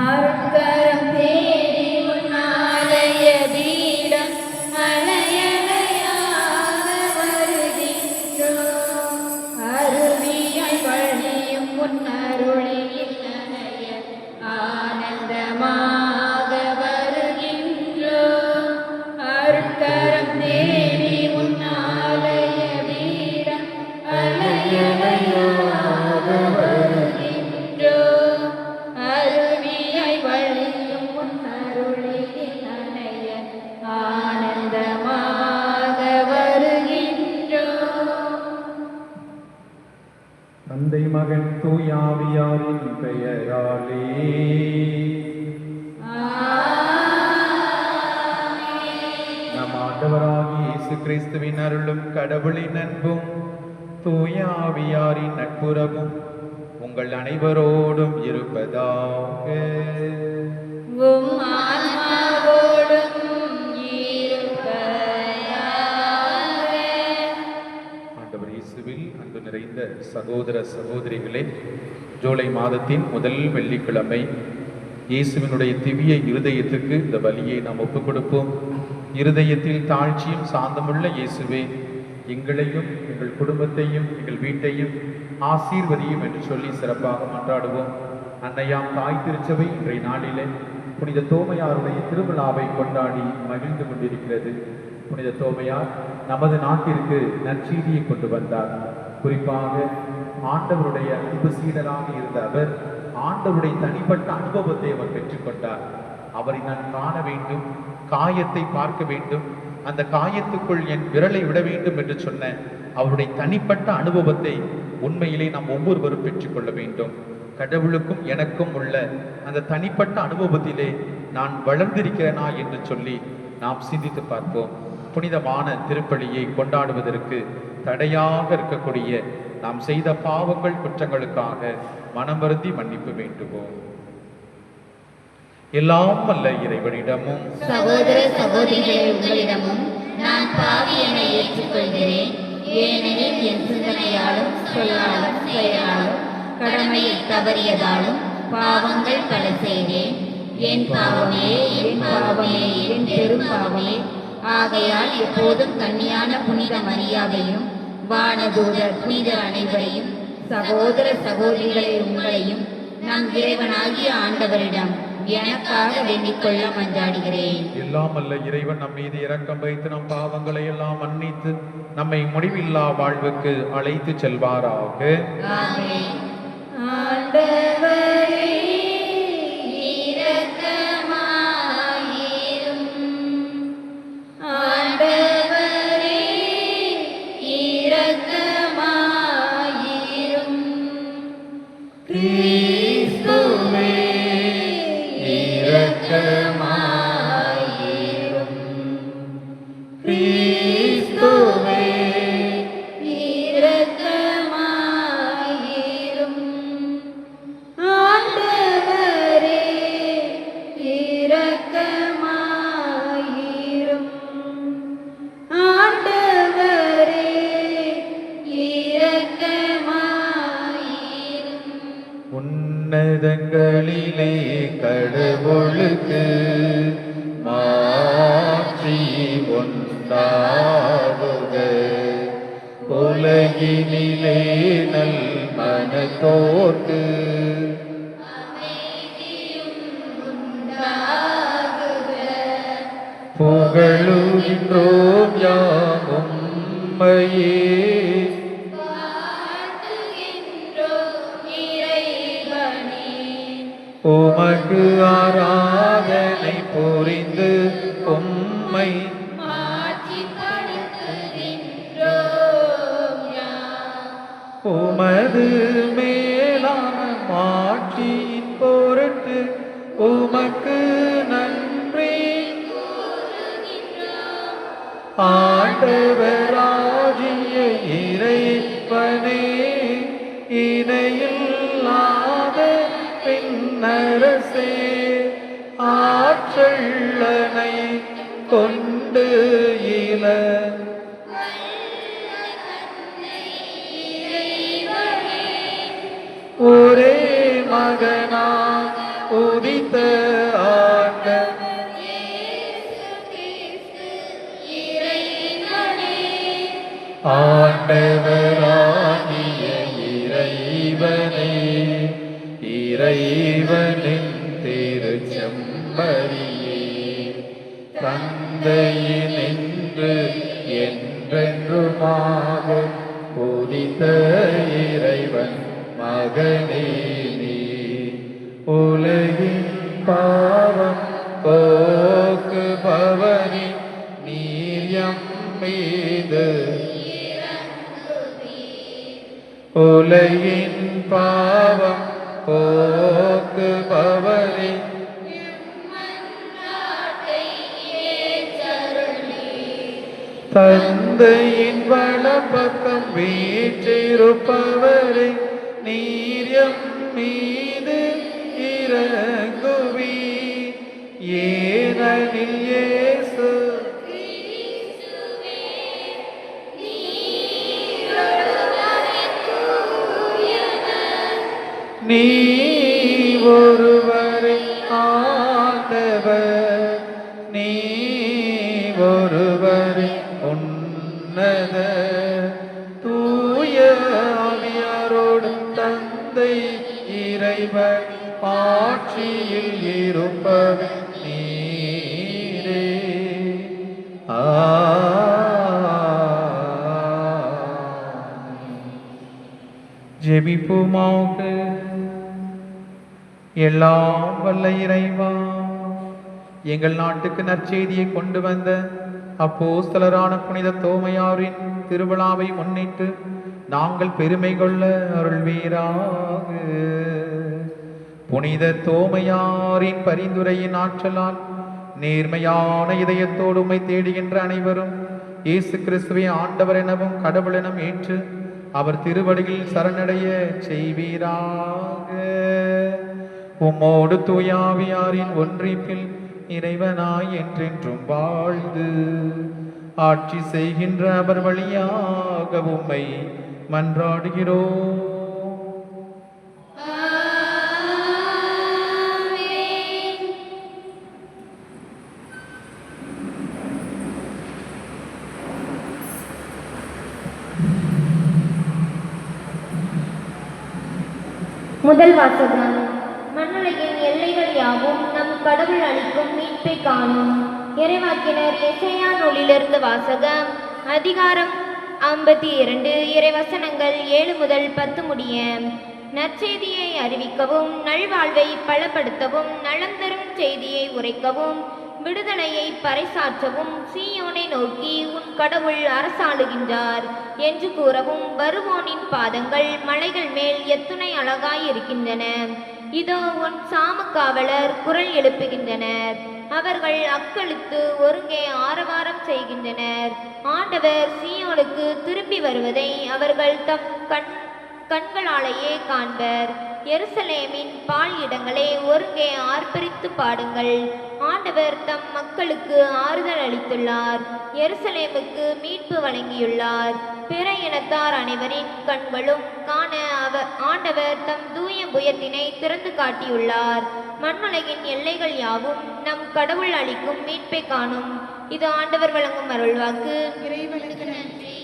அருட்கரம் தேடி உன்னாலய பீடம் அலையலையாக வருகின்றோம். அருவியாய் வழியும் உன்னருளில் நனைய ஆனந்தமாக வருகின்றோம். அருட்கரம் தேடி உன்னாலய பீடம் அலையலையாக வருகின்றோம். அருவியாய் வழியும் உன்னருளில் நனைய ஆனந்தமாக வருகின்றோம். தந்தை மகன் தூயாவியாரின் பெயராலே நம் ஆண்டவராகிய இயேசு கிறிஸ்துவின் அருளும் கடவுளின் அன்பும் தூயாவியாரின் நட்புறவும் உங்கள் அனைவரோடும் இருப்பதாக. உம் ஆன்மாவோடும் இருப்பதாக. ஆண்டவர் இயேசுவில் அன்பு நிறைந்த சகோதர சகோதரிகளே, ஜூலை மாதத்தின் முதல் வெள்ளிக்கிழமை இயேசுவினுடைய திவ்ய இருதயத்துக்கு இந்த பலியை நாம் ஒப்புக் கொடுப்போம். இருதயத்தில் தாழ்ச்சியும் சாந்தமுள்ள இயேசுவே, எங்களையும் எங்கள் குடும்பத்தையும் எங்கள் வீட்டையும் ஆசீர்வதியும் என்று சொல்லி சிறப்பாக மன்றாடுவோம். அன்னையாம் தாய் திருச்சபை இன்றைய நாளிலே புனித தோமையாருடைய திருவிழாவை கொண்டாடி மகிழ்ந்து கொண்டிருக்கிறது. புனித தோமையார் நமது நாட்டிற்கு நற்செய்தியை கொண்டு வந்தார். குறிப்பாக ஆண்டவருடைய அன்பு சீடராக இருந்த அவர் ஆண்டவருடைய தனிப்பட்ட அனுபவத்தை அவர் பெற்றுக்கொண்டார். அவரை நான் காண வேண்டும், காயத்தை பார்க்க வேண்டும், அந்த காயத்துக்குள் என் விரலை விட வேண்டும் என்று சொன்ன அவருடைய தனிப்பட்ட அனுபவத்தை உண்மையிலே நாம் ஒவ்வொருவரும் பெற்றுக்கொள்ள வேண்டும். கடவுளுக்கும் எனக்கும் உள்ள அந்த தனிப்பட்ட அனுபவத்திலே நான் வளர்ந்திருக்கிறேனா என்று சொல்லி நாம் சிந்தித்து பார்ப்போம். புனிதமான திருப்பலியை கொண்டாடுவதற்கு தடையாக இருக்கக்கூடிய நாம் செய்த பாவங்கள் குற்றங்களுக்காக மனம் வருந்தி மன்னிப்பு வேண்டுவோம். எல்லாம் வல்ல இறைவனிடமும் சகோதர சகோதரிகளே, உங்களிடமும் நான் பாவி என ஏற்றுக்கொள்கிறேன். ஏனெனில் என் சிந்தனையாலும் சொல்லாலும் செயலாலும் கடமையில் தவறியதாலும் பாவங்கள் பல செய்தேன். என் பாவமே, என் பாவமே, என் பெரும் பாவமே. ஆகையால் எப்போதும் கன்னியான புனித மரியாதையும் வானதூதர் புனிதர் அனைவரையும் சகோதர சகோதரிகளே உங்களையும் நம் இறைவனாகிய ஆண்டவரிடம் எனக்காக வேண்டிக் கொள்ள மன்றாடுகிறேன். எல்லாம் அல்ல இறைவன் நம் மீது இரக்கம் வைத்து நம் பாவங்களை எல்லாம் மன்னித்து நம்மை முடிவில்லா வாழ்வுக்கு அழைத்து செல்வாராக. ஆமென். ஆண்டவரே இரக்கமாயிரும். ஆண்டவரே இரக்கமாயிரும். கிறிஸ்துவே இரக்கமாயிரும். கிறிஸ்துவே இரக்கமாயிரும். ஆண்டவரே இரக்கமாயிரும். ஆண்டவரே இரக்கமாயிரும். உன்னதங்களிலே கடவுளுக்கு மாட்சி உண்டாகுக. உலகினிலே நல் மனத்தோர்க்கு புகழுகின்றோம் யாம் உம்மையே. உமக்கு ஆராதனை புரிந்து உம்மை உமது மேலான மாட்சியின் பொருட்டு உமக்கு நன்றி. ஆண்டவராகிய இறைவனே, இணையில்லாத பின்னரசே, ஆற்றலனை கொண்டு இல ஒரே மகனா உதித்த ஆண்டவராகிய இறைவனே, இறைவனின் திருச்செம்மறியே, தந்தையினின்று என்றென்றுமாக உதித்த இறைவன் மகனே நீ, உலகின் பாவம் போக்குபவனே, நீர் மீது உலகின் பாவம் போக்குபவனே, தந்தையின் வலப்பக்கம் வீற்றிருப்பவரே, நீர் மீது இறங்குவி, ஏனெனில் இயேசு நீ ஒருவரே ஆண்டவர், நீ ஒருவரே உன்னத, தூய ஆவியாரோடு தந்தை இறைவன் ஆட்சியில் இருப்பவர் நீரே. ஜெபிப்போமாக. எல்லாம் வல்ல இறைவா, எங்கள் நாட்டுக்கு நற்செய்தியை கொண்டு வந்த அப்போஸ்தலரான புனித தோமையாரின் திருவிழாவை முன்னிட்டு நாங்கள் பெருமை கொள்ள அருள்வீராக. புனித தோமையாரின் பரிந்துரையின் ஆற்றலால் நேர்மையான இதயத்தோடு உம்மை தேடுகின்ற அனைவரும் இயேசு கிறிஸ்துவை ஆண்டவர் எனவும் கடவுள் எனவும் ஏற்று அவர் திருவடியில் சரணடைய செய்வீராக. உம்மோடு தூயாவியாரின் ஒன்றிப்பில் இறைவனாய் என்றென்றும் வாழ்ந்து ஆட்சி செய்கின்ற அவர் வழியாக உம்மை மன்றாடுகிறோம். முதல் வாசகம். மண்ணுலகின் எல்லைகள் யாவும் நம் கடவுள் அளிக்கும் மீட்பை காணும். இறைவாக்கினர் எசையா நூலிலிருந்து வாசகம். அதிகாரம் 52, இறைவசனங்கள் 7 முதல் 10 முடிய. நற்செய்தியை அறிவிக்கவும், நல்வாழ்வை பலப்படுத்தவும், நலம் தரும் செய்தியை உரைக்கவும், விடுதலையை பறைசாற்றவும், சீயோனை நோக்கி உன் கடவுள் அரசாளுகின்றார் என்று கூறவும், வருவோனின் பாதங்கள் மலைகள் மேல் எத்துணை அழகாயிருக்கின்றன. இதோ உன் சாமக்காவலர் குரல் எழுப்புகின்றனர். அவர்கள் அக்களித்து ஒருங்கே ஆரவாரம் செய்கின்றனர். ஆண்டவர் சீயோனுக்கு திரும்பி வருவதை அவர்கள் தம் கண்களாலேயே காண்பர். எருசலேமின் பால் இடங்களே, ஒருங்கே ஆர்ப்பரித்து பாடுங்கள். ஆண்டவர் தம் மக்களுக்கு ஆறுதல் அளித்துள்ளார், எருசலேமுக்கு மீட்பு வழங்கியுள்ளார். பிற இனத்தார் அனைவரின் கண்களும் காண ஆண்டவர் தம் தூய புயத்தினை திறந்து காட்டியுள்ளார். மண்ணுலகின் எல்லைகள் யாவும் நம் கடவுள் அளிக்கும் மீட்பை காணும். இது ஆண்டவர் வழங்கும் அருள்வாக்கு. இறைவனுக்கு நன்றி.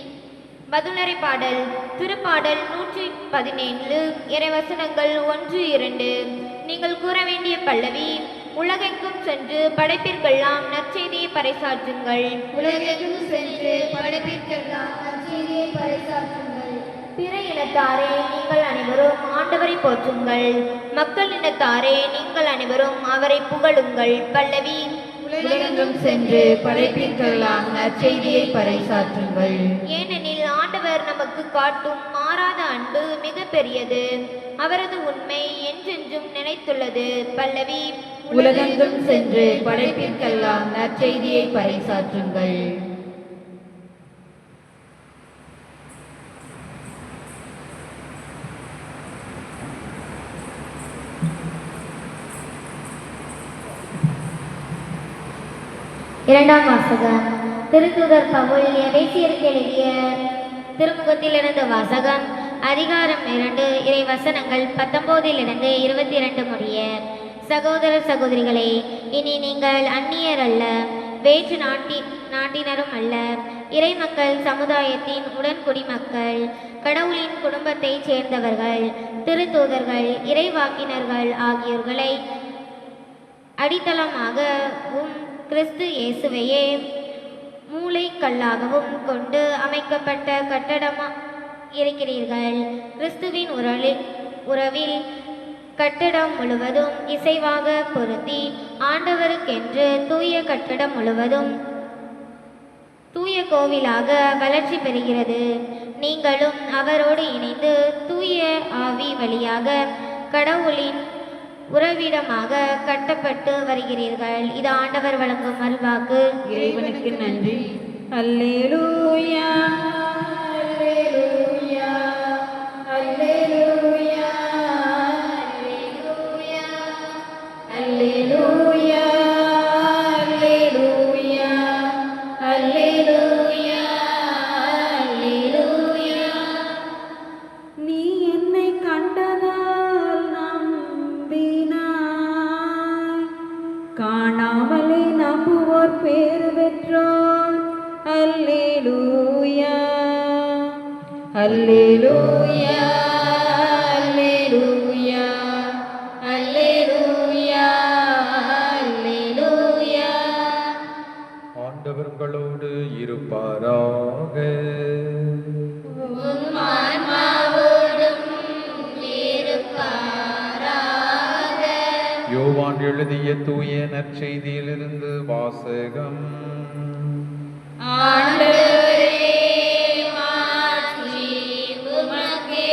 பதிலுரை பாடல். திருப்பாடல் 117, இறைவசனங்கள் 1, 2. நீங்கள் கூற வேண்டிய பல்லவி. உலகெங்கும் சென்று படைப்பிற்கெல்லாம் நற்செய்தியை பறைசாற்றுங்கள். உலகெங்கும் சென்று படைப்பிற்கெல்லாம் நற்செய்தியை பறைசாற்றுங்கள். பிற இனத்தாரே, நீங்கள் அனைவரும் ஆண்டவரை போற்றுங்கள். மக்கள் இனத்தாரே, நீங்கள் அனைவரும் அவரை புகழுங்கள். பல்லவி. உலகெங்கும் சென்று படைப்பிற்கெல்லாம் நற்செய்தியை பறைசாற்றுங்கள். ஏனெனில் ஆண்டவர் நமக்கு காட்டும் மாறாத அன்பு மிக பெரியது, அவரது உண்மை என்றென்றும் நிலைத்துள்ளது. பல்லவி. உலகெங்கும் சென்று படைப்பிற்கெல்லாம் நற்செய்தியை பறைசாற்றுங்கள். இரண்டாம் வாசகம். திருத்தூதர் பவுல் எபேசியருக்கு எழுதிய திருமுகத்திலிருந்து வாசகம். அதிகாரம் 2, இறைவசனங்கள் 19 22 முடிய. சகோதர சகோதரிகளே, இனி நீங்கள் அந்நியர் அல்ல, வேற்று நாட்டினரும் அல்ல, இறைமக்கள் சமுதாயத்தின் உடன்குடிமக்கள், கடவுளின் குடும்பத்தைச் சேர்ந்தவர்கள், திருத்தூதர்கள், இறைவாக்கினர்கள் ஆகியோர்களை அடித்தளமாகவும் கிறிஸ்து இயேசுவையே மூளைக்கல்லாகவும் கொண்டு அமைக்கப்பட்ட கட்டடமாக இருக்கிறீர்கள். கிறிஸ்துவின் உறவில் கட்டடம் முழுவதும் இசைவாக பொருந்தி ஆண்டவருக்கென்று தூய கட்டடம் முழுவதும் தூய கோவிலாக வளர்ச்சி பெறுகிறது. நீங்களும் அவரோடு இணைந்து தூய ஆவி வழியாக கடவுளின் உறவிடமாக கட்டப்பட்டு வருகிறீர்கள். இது ஆண்டவர் வழங்கும் அருள்வாக்கு. இறைவனுக்கு நன்றி. அல்லேலூயா, அல்லேலூயா, அல்லேலூயா, அல்லேலூயா, அல்லேலூயா, அல்லேலூயா, அல்லேலூயா, அல்லேலூயா. நீ என்னை கண்டதால் நம்பினாய், காணாமலே நம்புவோர் பேறு பெற்றோர். அல்லேலூயா, அல்லேலூயா, அல்லேலூயா, அல்லேலூயா, அல்லேலூயா. ஆண்டவர் உங்களோடு இருப்பாராக. உம் ஆன்மாவோடும் இருப்பாராக. யோவான் எழுதிய தூய நற்செய்தியிலிருந்து வாசகம். ஆண்டவரே, மாட்சி உமக்கே.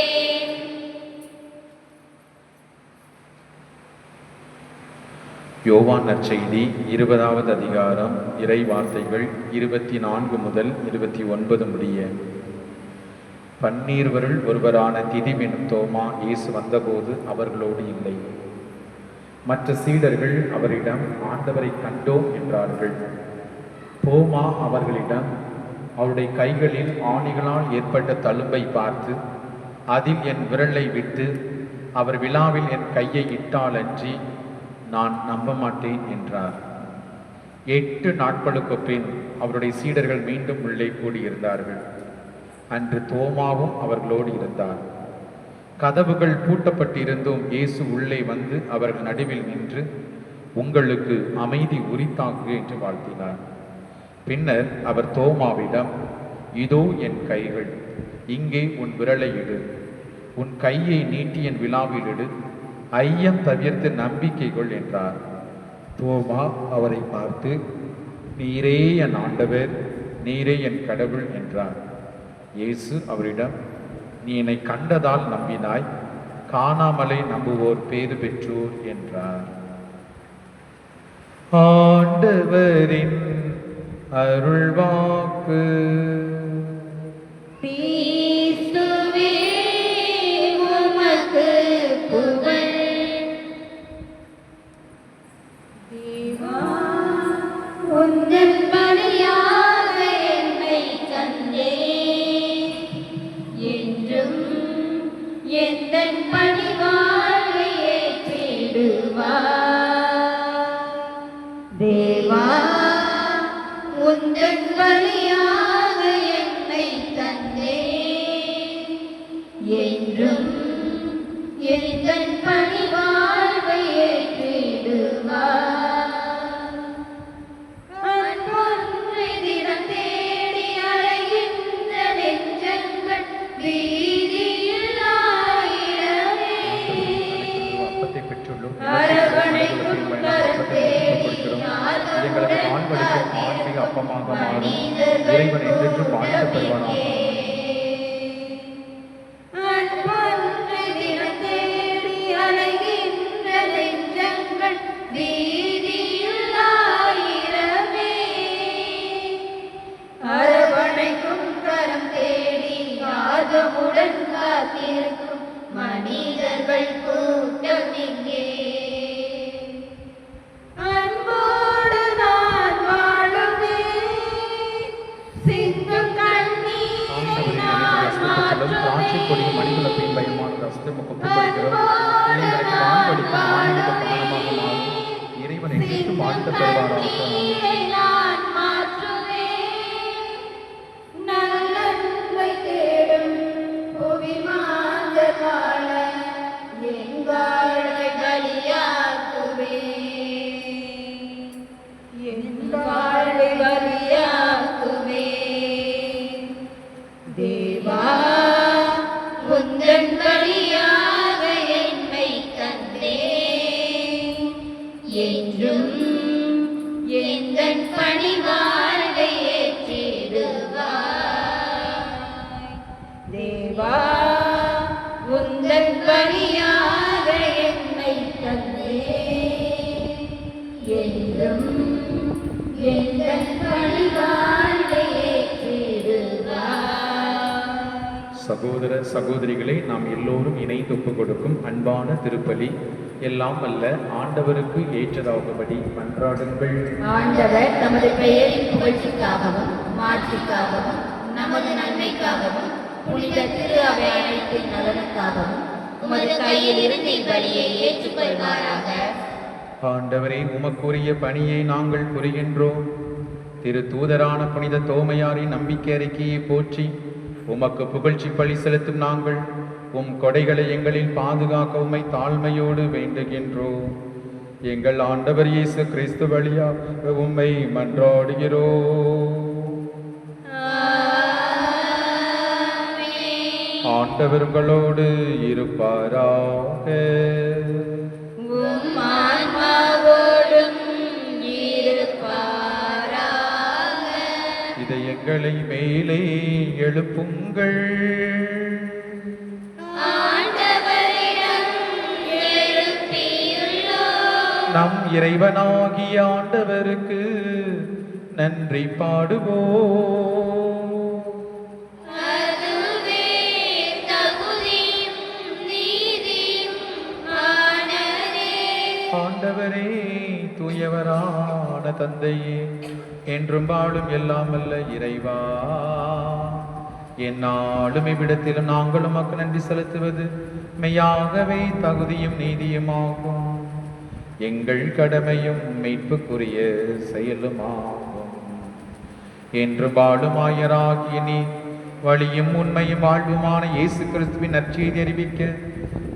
யோவான் நற்செய்தி 20வது அதிகாரம், இறை வார்த்தைகள் 24 முதல் 29 முடிய. பன்னீர்வருள் ஒருவரான திதிம் எனும் தோமா இயேசு வந்தபோது அவர்களோடு இல்லை. மற்ற சீடர்கள் அவரிடம், ஆண்டவரை கண்டோம் என்றார்கள். தோமா அவர்களிடம், அவருடைய கைகளில் ஆணிகளால் ஏற்பட்ட தழும்பை பார்த்து அதில் என் விரலை விட்டு அவர் விழாவில் என் கையை இட்டாலன்றி நான் நம்ப மாட்டேன் என்றார். 8 நாட்களுக்கு பின் அவருடைய சீடர்கள் மீண்டும் உள்ளே கூடியிருந்தார்கள். அன்று தோமாவும் அவர்களோடு இருந்தார். கதவுகள் பூட்டப்பட்டிருந்தும் இயேசு உள்ளே வந்து அவர்கள் நடுவில் நின்று, உங்களுக்கு அமைதி உரித்தாகுக என்று வாழ்த்தினார். பின்னர் அவர் தோமாவிடம், இதோ என் கைகள், இங்கே உன் விரலை இடு, உன் கையை நீட்டி என் விழாவில் இடு, ஐயம் தவிர்த்து நம்பிக்கை கொள் என்றார். தோமா அவரை பார்த்து, நீரே என் ஆண்டவர், நீரே என் கடவுள் என்றார். இயேசு அவரிடம், நீ என்னை கண்டதால் நம்பினாய், காணாமலே நம்புவோர் பேறு பெற்றோர் என்றார். ஆண்டவரின் அருள்வாக்கு. கிறிஸ்துவே, உமக்கு புகழ். தேவா, உந்தன் பலியாக என்னை தந்தே, என்றும் எந்தன் பணிவாழ்வை ஏற்றிடுவார். தேவா, உந்தன் பலியாக என்னை தந்தே, என்றும் எந்தன் பணிவாழ்வை ஏற்றிடுவார். அன்பொன்றை தினம் தேடி அலைகின்ற நெஞ்சங்கள் வீதியில் ஆயிரமே. அப்பத்தை பெற்றுள்ளோம். அரவணைக்கும் கரத்தே எங்களுக்கு ஆண்களுக்கும் ஆன்மீக அப்பமாக மாறும். இறைவன் என்றென்றும் வாழ்த்து பெறுவானாக. அன்பொன்றை தினம் தேடி அலைகின்ற நெஞ்சங்கள் வீதியில் ஆயிரமே. அரவணைக்கும் கரம் தேடி ஆர்வமுடன் காத்திருக்கும் மனிதர்கள் கூட்டம் இங்கே. அன்போடு நான் வாழுவேன், சிந்தும் கண்ணீர் சகோதர சகோதரிகளை நாம் எல்லோரும் இணைந்து ஒப்புக் கொடுக்கும் அன்பான திருப்பலி எல்லாம் அல்ல ஆண்டவருக்கு ஏற்றதாகும்படி மன்றாடுங்கள். ஆண்டவர் நமது பெயரின் புகழ்ச்சிக்காகவும் மாட்சிக்காகவும் நமது நன்மைக்காகவும் புனித திரு அவை அனைத்தின் நலனுக்காகவும் உமது கையில் இருந்து இப்பலியை ஏற்றுக்கொள்வாராக. ஆண்டவரே, உமக்குரிய பணியை நாங்கள் புரிகின்றோம். திரு தூதரான புனித தோமையாரின் நம்பிக்கை அறிக்கையை போற்றி உமக்கு புகழ்ச்சி பழி செலுத்தும் நாங்கள் உம் கொடைகளை எங்களில் பாதுகாக்க உம்மை தாழ்மையோடு வேண்டுகின்றோம். எங்கள் ஆண்டவர் இயேசு கிறிஸ்து வழியாக உம்மை மன்றாடுகிறோம். ஆண்டவர் உங்களோடு இருப்பாராக. உம் ஆன்மாவோடும் இருப்பாராக. இதயங்களை மேலே எழுப்புங்கள். நம் இறைவனாகிய ஆண்டவருக்கு நன்றி பாடுவோம். ஆண்டவரே, தூயவரான தந்தையே, என்றும் வாழும் எல்லாம் அல்ல இறைவா, எந்நாளும் இவ்விடத்திலும் நாங்கள் உமக்கு நன்றி செலுத்துவது மெய்யாகவே தகுதியும் நீதியுமாகும். எங்கள் கடமையும் மீட்புக்குரிய செயலுமாகும். என்று வாழும் ஆயராகிய நீ வழியும் உண்மையும் வாழ்வுமான இயேசு கிறிஸ்துவின் நற்செய்தி அறிவிக்க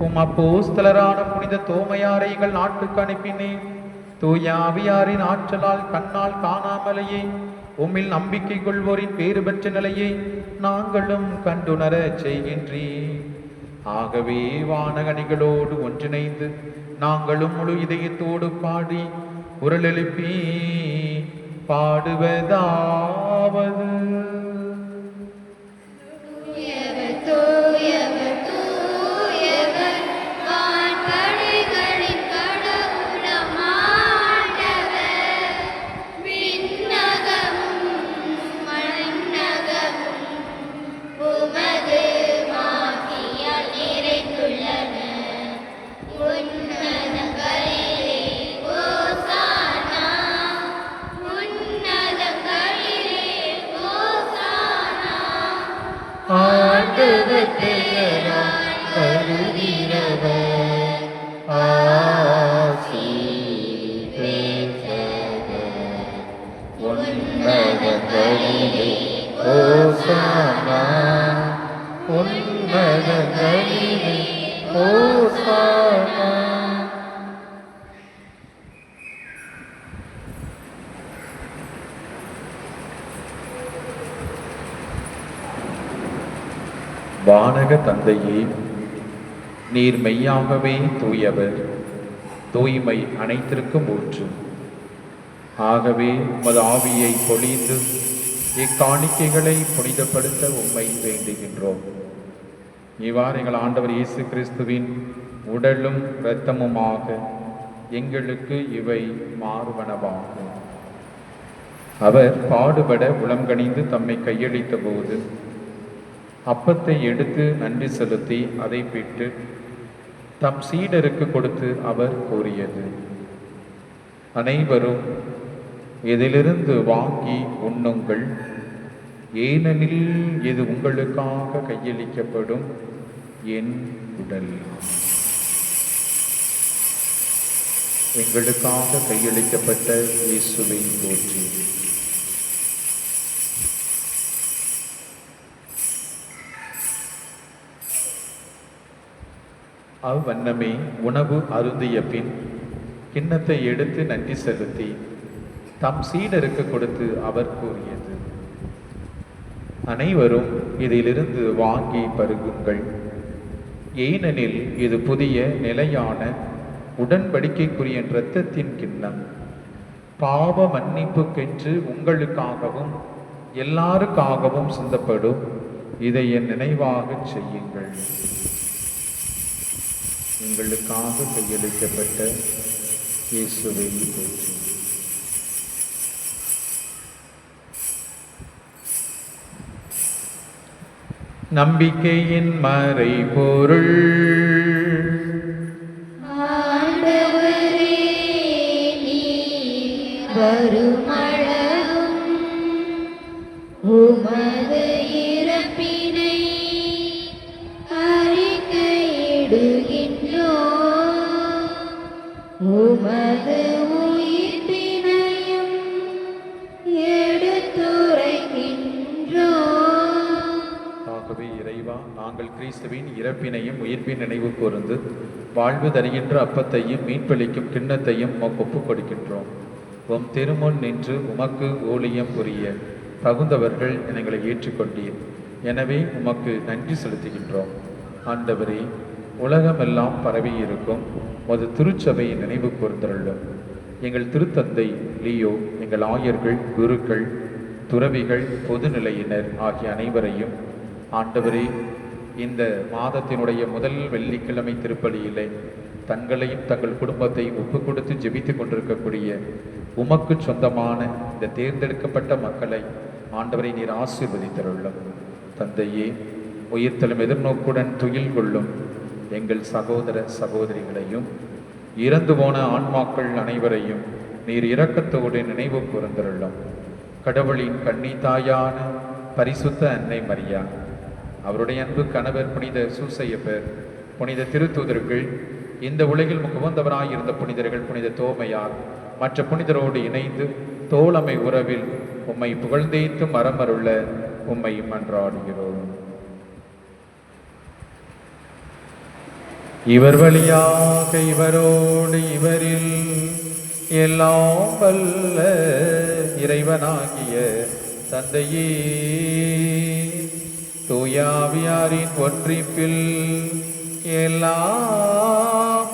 உம் அப்போஸ்தலரான புனித தோமையாரை எங்கள் நாட்டுக்கு அனுப்பினேன். தூய ஆவியாரின் ஆற்றலால் கண்ணால் காணாமலேயே உம்மில் நம்பிக்கை கொள்வோரின் பேறு பெற்ற நிலையை நாங்களும் கண்டுணர செய்கின்றேன். ஆகவே வானகணிகளோடு ஒன்றிணைந்து நாங்களும் முழு இதயத்தோடு பாடி குரல் எழுப்பி பாடுவதாவது: வானக தந்தையே, நீர் மெய்யாகவே தூயவர், தூய்மை அனைத்திற்கும் ஊற்று. ஆகவே உமது ஆவியை பொழிந்து இக்காணிக்கைகளை புனிதப்படுத்த உம்மை வேண்டுகின்றோம். இவ்வாறு எங்கள் ஆண்டவர் இயேசு கிறிஸ்துவின் உடலும் இரத்தமுமாக எங்களுக்கு இவை மாறுவனவாகும். அவர் பாடுபட உளம்கனிந்து தம்மை கையளித்த போது அப்பத்தை எடுத்து நன்றி செலுத்தி அதை பிட்டு தம் சீடருக்கு கொடுத்து அவர் கூறியது: அனைவரும் இதிலிருந்து வாங்கி உண்ணுங்கள், ஏனெனில் இது உங்களுக்காக கையளிக்கப்படும் என் உடல். எங்களுக்காக கையளிக்கப்பட்ட இயேசுவை போற்றி. அவ்வண்ணமே உணவு அருந்திய பின் கிண்ணத்தை எடுத்து நன்றி செலுத்தி தம் சீடருக்கு கொடுத்து அவர் கூறியது: அனைவரும் இதிலிருந்து வாங்கி பருகுங்கள், ஏனெனில் இது புதிய நிலையான உடன்படிக்கைக்குரிய இரத்தத்தின் கிண்ணம், பாவ மன்னிப்புக்கென்று உங்களுக்காகவும் எல்லாருக்காகவும் சிந்தப்படும். இதை என் நினைவாக செய்யுங்கள். உங்களுக்காக கையளிக்கப்பட்ட இயேசுவை போற்றி. நம்பிக்கையின் மறைபொருள். ஆண்டவரே, நீர் வருமளவும் உமது இறப்பினை அறிக்கையிடுகின்றோம், உமது உயிர்ப்பினையும் எடுத்துரைக்கின்றோம். ஆகவே இறைவா, நாங்கள் கிறிஸ்துவின் இறப்பினையும் உயிர்ப்பின் நினைவு கூர்ந்து வாழ்வு தருகின்ற அப்பத்தையும் மீட்பளிக்கும் கிண்ணத்தையும் உமக்கு ஒப்புக் கொடுக்கின்றோம். உம் திருமுன் நின்று உமக்கு ஊழியம் புரிய தகுந்தவர்கள் எங்களை ஏற்றுக்கொண்டீர். எனவே உமக்கு நன்றி செலுத்துகின்றோம். ஆண்டவரே, உலகமெல்லாம் பரவி இருக்கும் உமது திருச்சபையை நினைவு கூர்ந்தருளும். எங்கள் திருத்தந்தை லியோ, எங்கள் ஆயர்கள், குருக்கள், துறவிகள், பொதுநிலையினர் ஆகிய அனைவரையும் ஆண்டவரே, இந்த மாதத்தினுடைய முதல் வெள்ளிக்கிழமை திருப்பலியிலே தங்களையும் தங்கள் குடும்பத்தையும் ஒப்பு கொடுத்து ஜெபித்துக் கொண்டிருக்கக்கூடிய உமக்கு சொந்தமான இந்த தேர்ந்தெடுக்கப்பட்ட மக்களை ஆண்டவரை நீர் ஆசீர்வதித்தருளும். தந்தையே, உயிர்த்தலும் எதிர்நோக்குடன் துயில் கொள்ளும் எங்கள் சகோதர சகோதரிகளையும் இறந்து போன ஆன்மாக்கள் அனைவரையும் நீர் இரக்கத்தோடு நினைவு கூர்ந்தருளும். கடவுளின் கன்னி தாயான பரிசுத்த அன்னை மரியா, அவருடைய அன்பு கணவர் புனித சூசையப்பர், புனித திருத்தூதர்கள், இந்த உலகில் முகவந்தவராயிருந்த புனிதர்கள் புனித தோமையார் மற்ற புனிதரோடு இணைந்து தோழமை உறவில் உம்மை புகழ்ந்தேத்து மரமருள உம்மை மன்றாடுகிறோம். இவர் வழியாக இவரோடு இவரில் எல்லாம் வல்ல இறைவனாகிய தந்தையே, தூயாவியாரின் ஒன்றிப்பில் எல்லா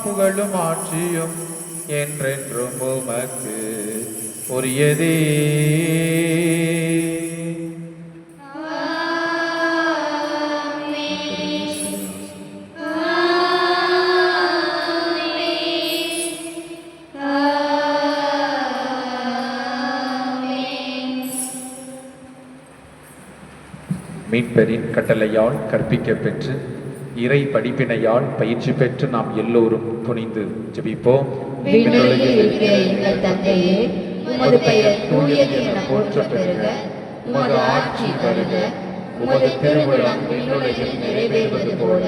புகழும் ஆட்சியும் என்றென்றும் உமக்கு உரியதே. மீட்பரின் கட்டளையால் கற்பிக்க பெற்று இறை படிப்பினையால் பயிற்சி பெற்று நாம் எல்லோரும் துணிந்து ஜெபிப்போம். விண்ணுலகில் இருக்கிற எங்கள் தந்தையே, உமது பெயர் தூயது என போற்றப் பெறுக. உமது ஆட்சி வருக. உமது திருவுளம் விண்ணுலகில் நிறைவேறுவது போல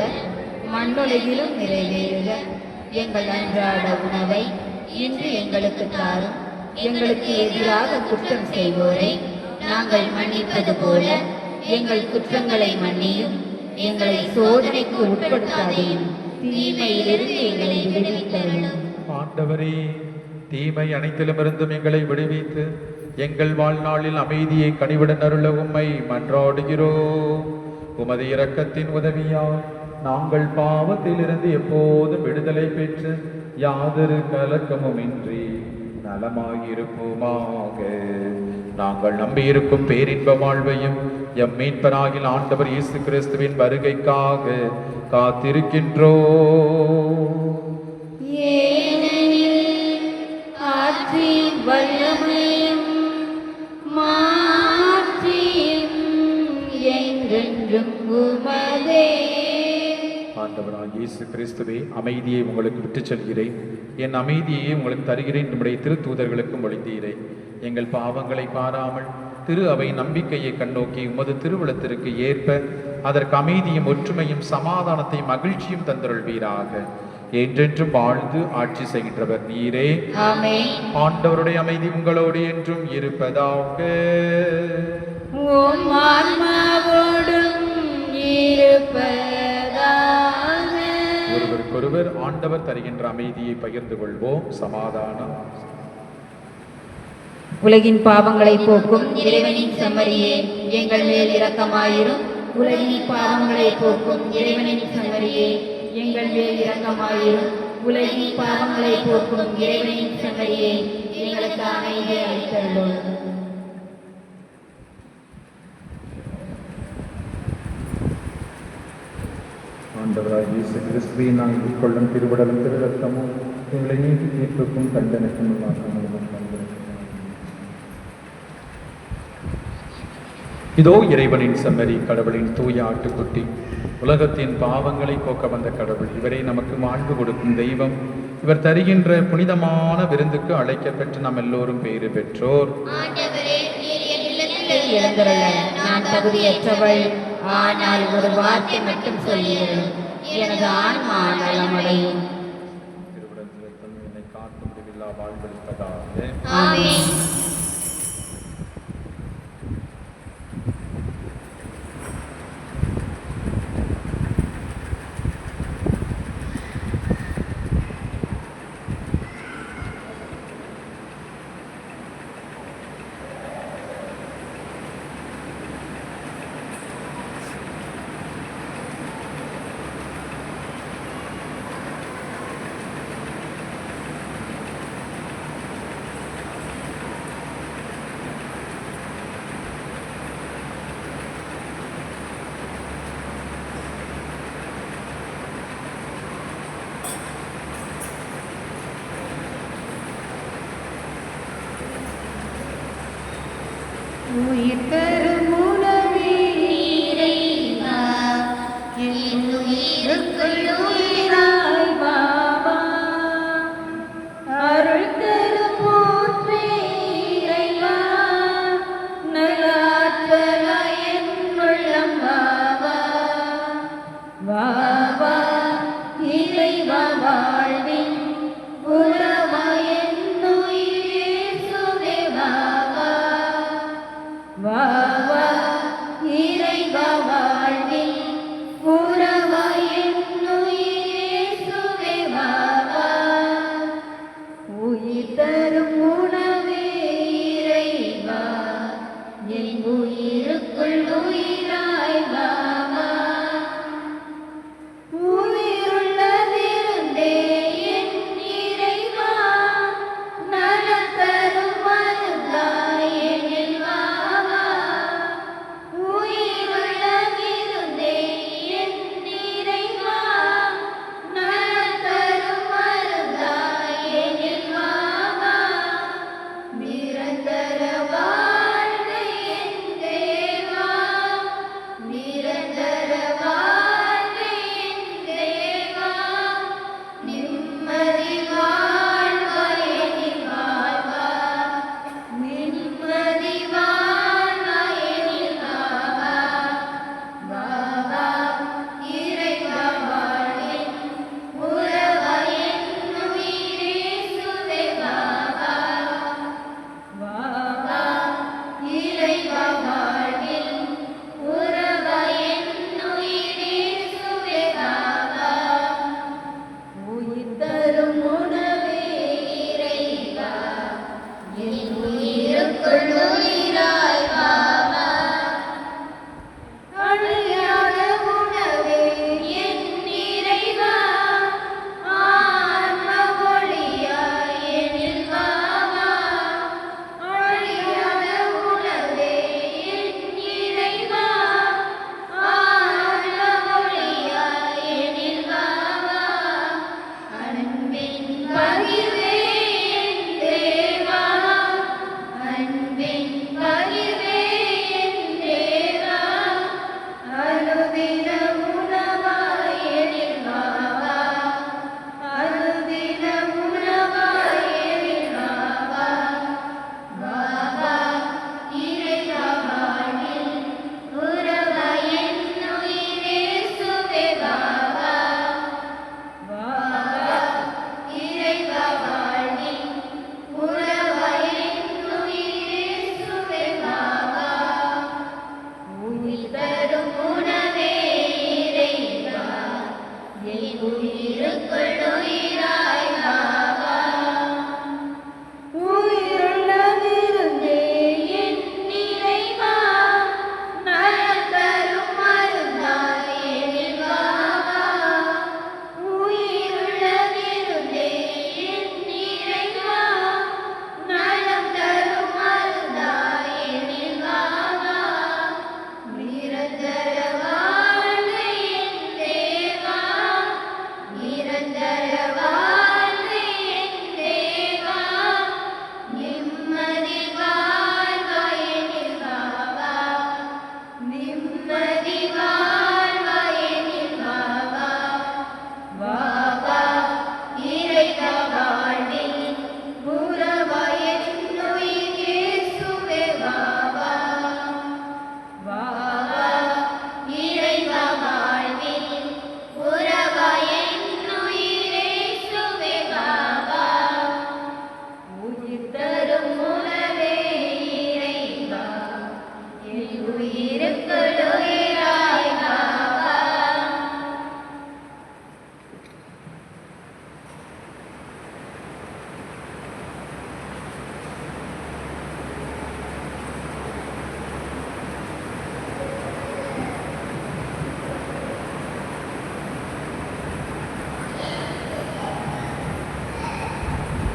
மண்ணுலகிலும் நிறைவேறுக. எங்கள் அன்றாட உணவை இன்று எங்களுக்கு தாரும். எங்களுக்கு எதிராக குற்றம் செய்வோரை நாங்கள் மன்னிப்பது போல எங்கள் குற்றங்களை மன்னியும். எங்களை சோதனைக்கு உட்படுத்தாதேயும், தீமையிலிருந்து எங்களை விடுவித்தருளும். ஆண்டவரே, தீமை அனைத்திலுமிருந்தும் எங்களை விடுவித்து எங்கள் வாழ்நாளில் அமைதியை கனிவுடன் அருள உம்மை மன்றாடுகிறோம். உமது இரக்கத்தின் உதவியால் நாங்கள் பாவத்திலிருந்து எப்போதும் விடுதலை பெற்று யாதொரு கலக்கமுமின்றி நலமாயிருப்போமாக. நாங்கள் நம்பியிருக்கும் பேரின்ப வாழ்வையும் எம் மீட்பராகிய ஆண்டவர் இயேசு கிறிஸ்துவின் வருகைக்காக காத்திருக்கின்றோம். ஏனெனில் ஆட்சியும் வல்லமையும் மாட்சியும் என்றென்றும் உமதே. ஆண்டவராகிய இயேசு கிறிஸ்துவே, அமைதியை உங்களுக்கு விட்டுச் செல்கிறேன், என் அமைதியை உங்களுக்கு தருகிறேன் நம்முடைய திருத்தூதர்களுக்கும் மொழிந்தீரேன். எங்கள் பாவங்களை பாராமல் திரு அவை நம்பிக்கையை கண்ணோக்கி உமது திருவுளத்திற்கு ஏற்ப அதற்கு அமைதியும் ஒற்றுமையும் சமாதானத்தையும் மகிழ்ச்சியும் தந்தருள்வீராக. என்றென்றும் வாழ்ந்து ஆட்சி செய்கின்றவர் நீரே. ஆமென். ஆண்டவருடைய அமைதி உங்களோடு என்றும் இருப்பதாக. உம் ஆன்மாவோடும் இருப்பதாக. ஒருவருக்கொருவர் ஆண்டவர் தருகின்ற அமைதியை பகிர்ந்து கொள்வோம். சமாதானம். உலகின் பாவங்களை போக்கும் இறைவனின் செம்மறியே, எங்கள் மேல் இரக்கமாயிரும். உலகின் பாவங்களை போக்கும் இறைவனின் செம்மறியே, எங்கள் மேல் இரக்கமாயிரும். உலகின் பாவங்களை போக்கும் இறைவனின் செம்மறியே, எங்களுக்கு அமைதியை அளித்தருளும். ஆண்டவராய் இயேசு கிறிஸ்துவை நாங்கள் உட்கொள்ளும் திருவிடலும் திருரத்தமும் எங்களை நீதி தீர்ப்புக்கும் தண்டனைக்கும் உள்ளாக்காமல் இதோ இறைவனின் செம்மறி, கடவுளின் தூய ஆட்டுக்குட்டி, உலகத்தின் பாவங்களை போக்க வந்த கடவுள். இவரை நமக்கு வாழ்வு கொடுக்கும் தெய்வம். இவர் தருகின்ற புனிதமான விருந்துக்கு அழைக்கப்பெற்று நாம் எல்லோரும் பேறு பெற்றோர். எழுந்துள்ள நான் தகுதியற்றவள், ஆனால் ஒரு வார்த்தை மட்டும் சொல்லியது எனது ஆன்மா நலமடையும். திருவிடத்தில் என்னை காத்து முடிவில்லா வாழ்வளிப்பதாக. ஆமென். உயிர் தரும் உணவே இறைவா, என் உயிருக்குள் உயிராய் வா வா. அருள் தரும் ஊற்றே இறைவா, நல்லாற்றலாய் என் உள்ளம் வா வா. வா வா இறைவா, வாழ்வின் உறவாய் என் உயிர் இயேசுவே வா வா. வா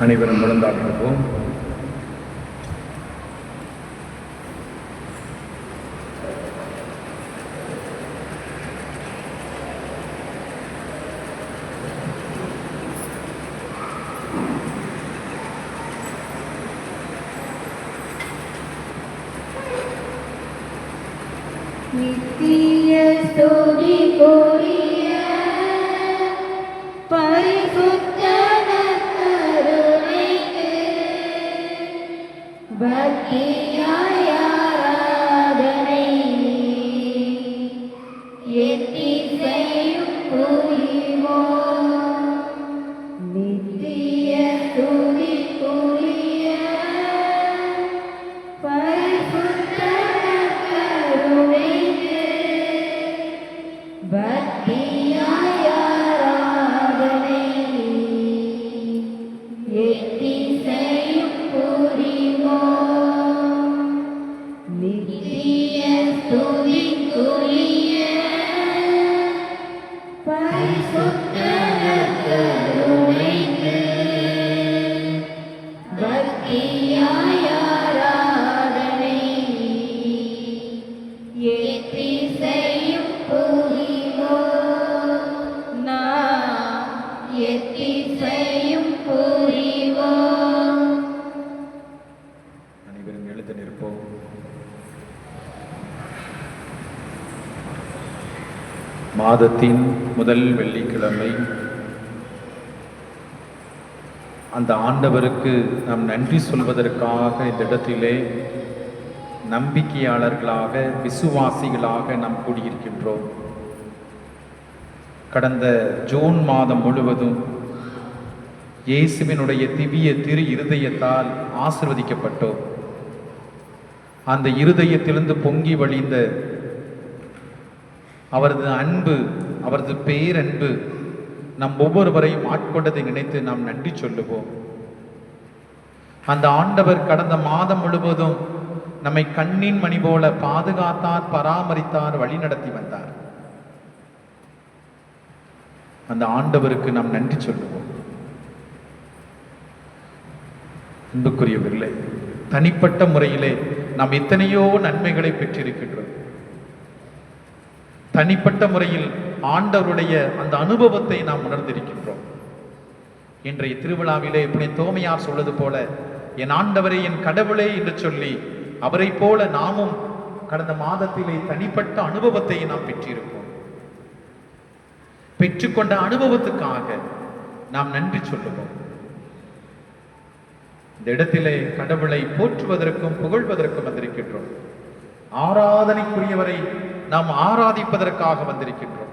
அனைவரும் முழந்தாடுவோம். நித்திய ஸ்துதி கூறிய பரிசுத்த நற்கருணைக்கு பக்தியாய் ஆராதனை எத்திசையும் புரிவோம். நித்திய ஸ்துதி கூறிய பரிசுத்த நற்கருணைக்கு பக்தியாய் ஆராதனை எத்திசையும் புரிவோம். நித்திய ஸ்துதிக்குரிய பரிசுத்த நற்கருணைக்கு பக்தியாய் ஆராதனை எத்திசையும் புரிவோம். நாம் எத்திசையும் புரிவோம். அனைவரும் எழுந்து நிற்போம். மாதத்தின் முதல் வெள்ளிக்கிழமை அந்த ஆண்டவருக்கு நாம் நன்றி சொல்வதற்காக இந்த இடத்திலே நம்பிக்கையாளர்களாக விசுவாசிகளாக நாம் கூடியிருக்கின்றோம். கடந்த ஜூன் மாதம் முழுவதும் இயேசுவினுடைய திவ்ய திரு இருதயத்தால் ஆசிர்வதிக்கப்பட்டோம். அந்த இருதயத்திலிருந்து பொங்கி வழிந்த அவரது அன்பு, அவரது பேரன்பு நம் ஒவ்வொருவரையும் ஆட்கொண்டதை நினைத்து நாம் நன்றி சொல்லுவோம். அந்த ஆண்டவர் கடந்த மாதம் முழுவதும் நம்மை கண்ணின் மணி போல பாதுகாத்தார், பராமரித்தார், வழி நடத்தி வந்தார். அந்த ஆண்டவருக்கு நாம் நன்றி சொல்லுவோம். அன்புக்குரியவர்களே, தனிப்பட்ட முறையிலே நாம் எத்தனையோ நன்மைகளை பெற்றிருக்கின்றோம். தனிப்பட்ட முறையில் ஆண்டவருடைய அந்த அனுபவத்தை நாம் உணர்ந்திருக்கின்றோம். இன்றைய திருவிழாவிலே இப்படி தோமையார் சொல்வது போல, என் ஆண்டவரே, என் கடவுளே என்று சொல்லி அவரை போல நாமும் கடந்த மாதத்திலே தனிப்பட்ட அனுபவத்தை நாம் பெற்றிருப்போம். பெற்றுக்கொண்ட அனுபவத்துக்காக நாம் நன்றி சொல்லுவோம். இந்த இடத்திலே கடவுளை போற்றுவதற்கும் புகழ்வதற்கும் வந்திருக்கின்றோம். ஆராதனைக்குரியவரை நாம் ஆராதிப்பதற்காக வந்திருக்கின்றோம்.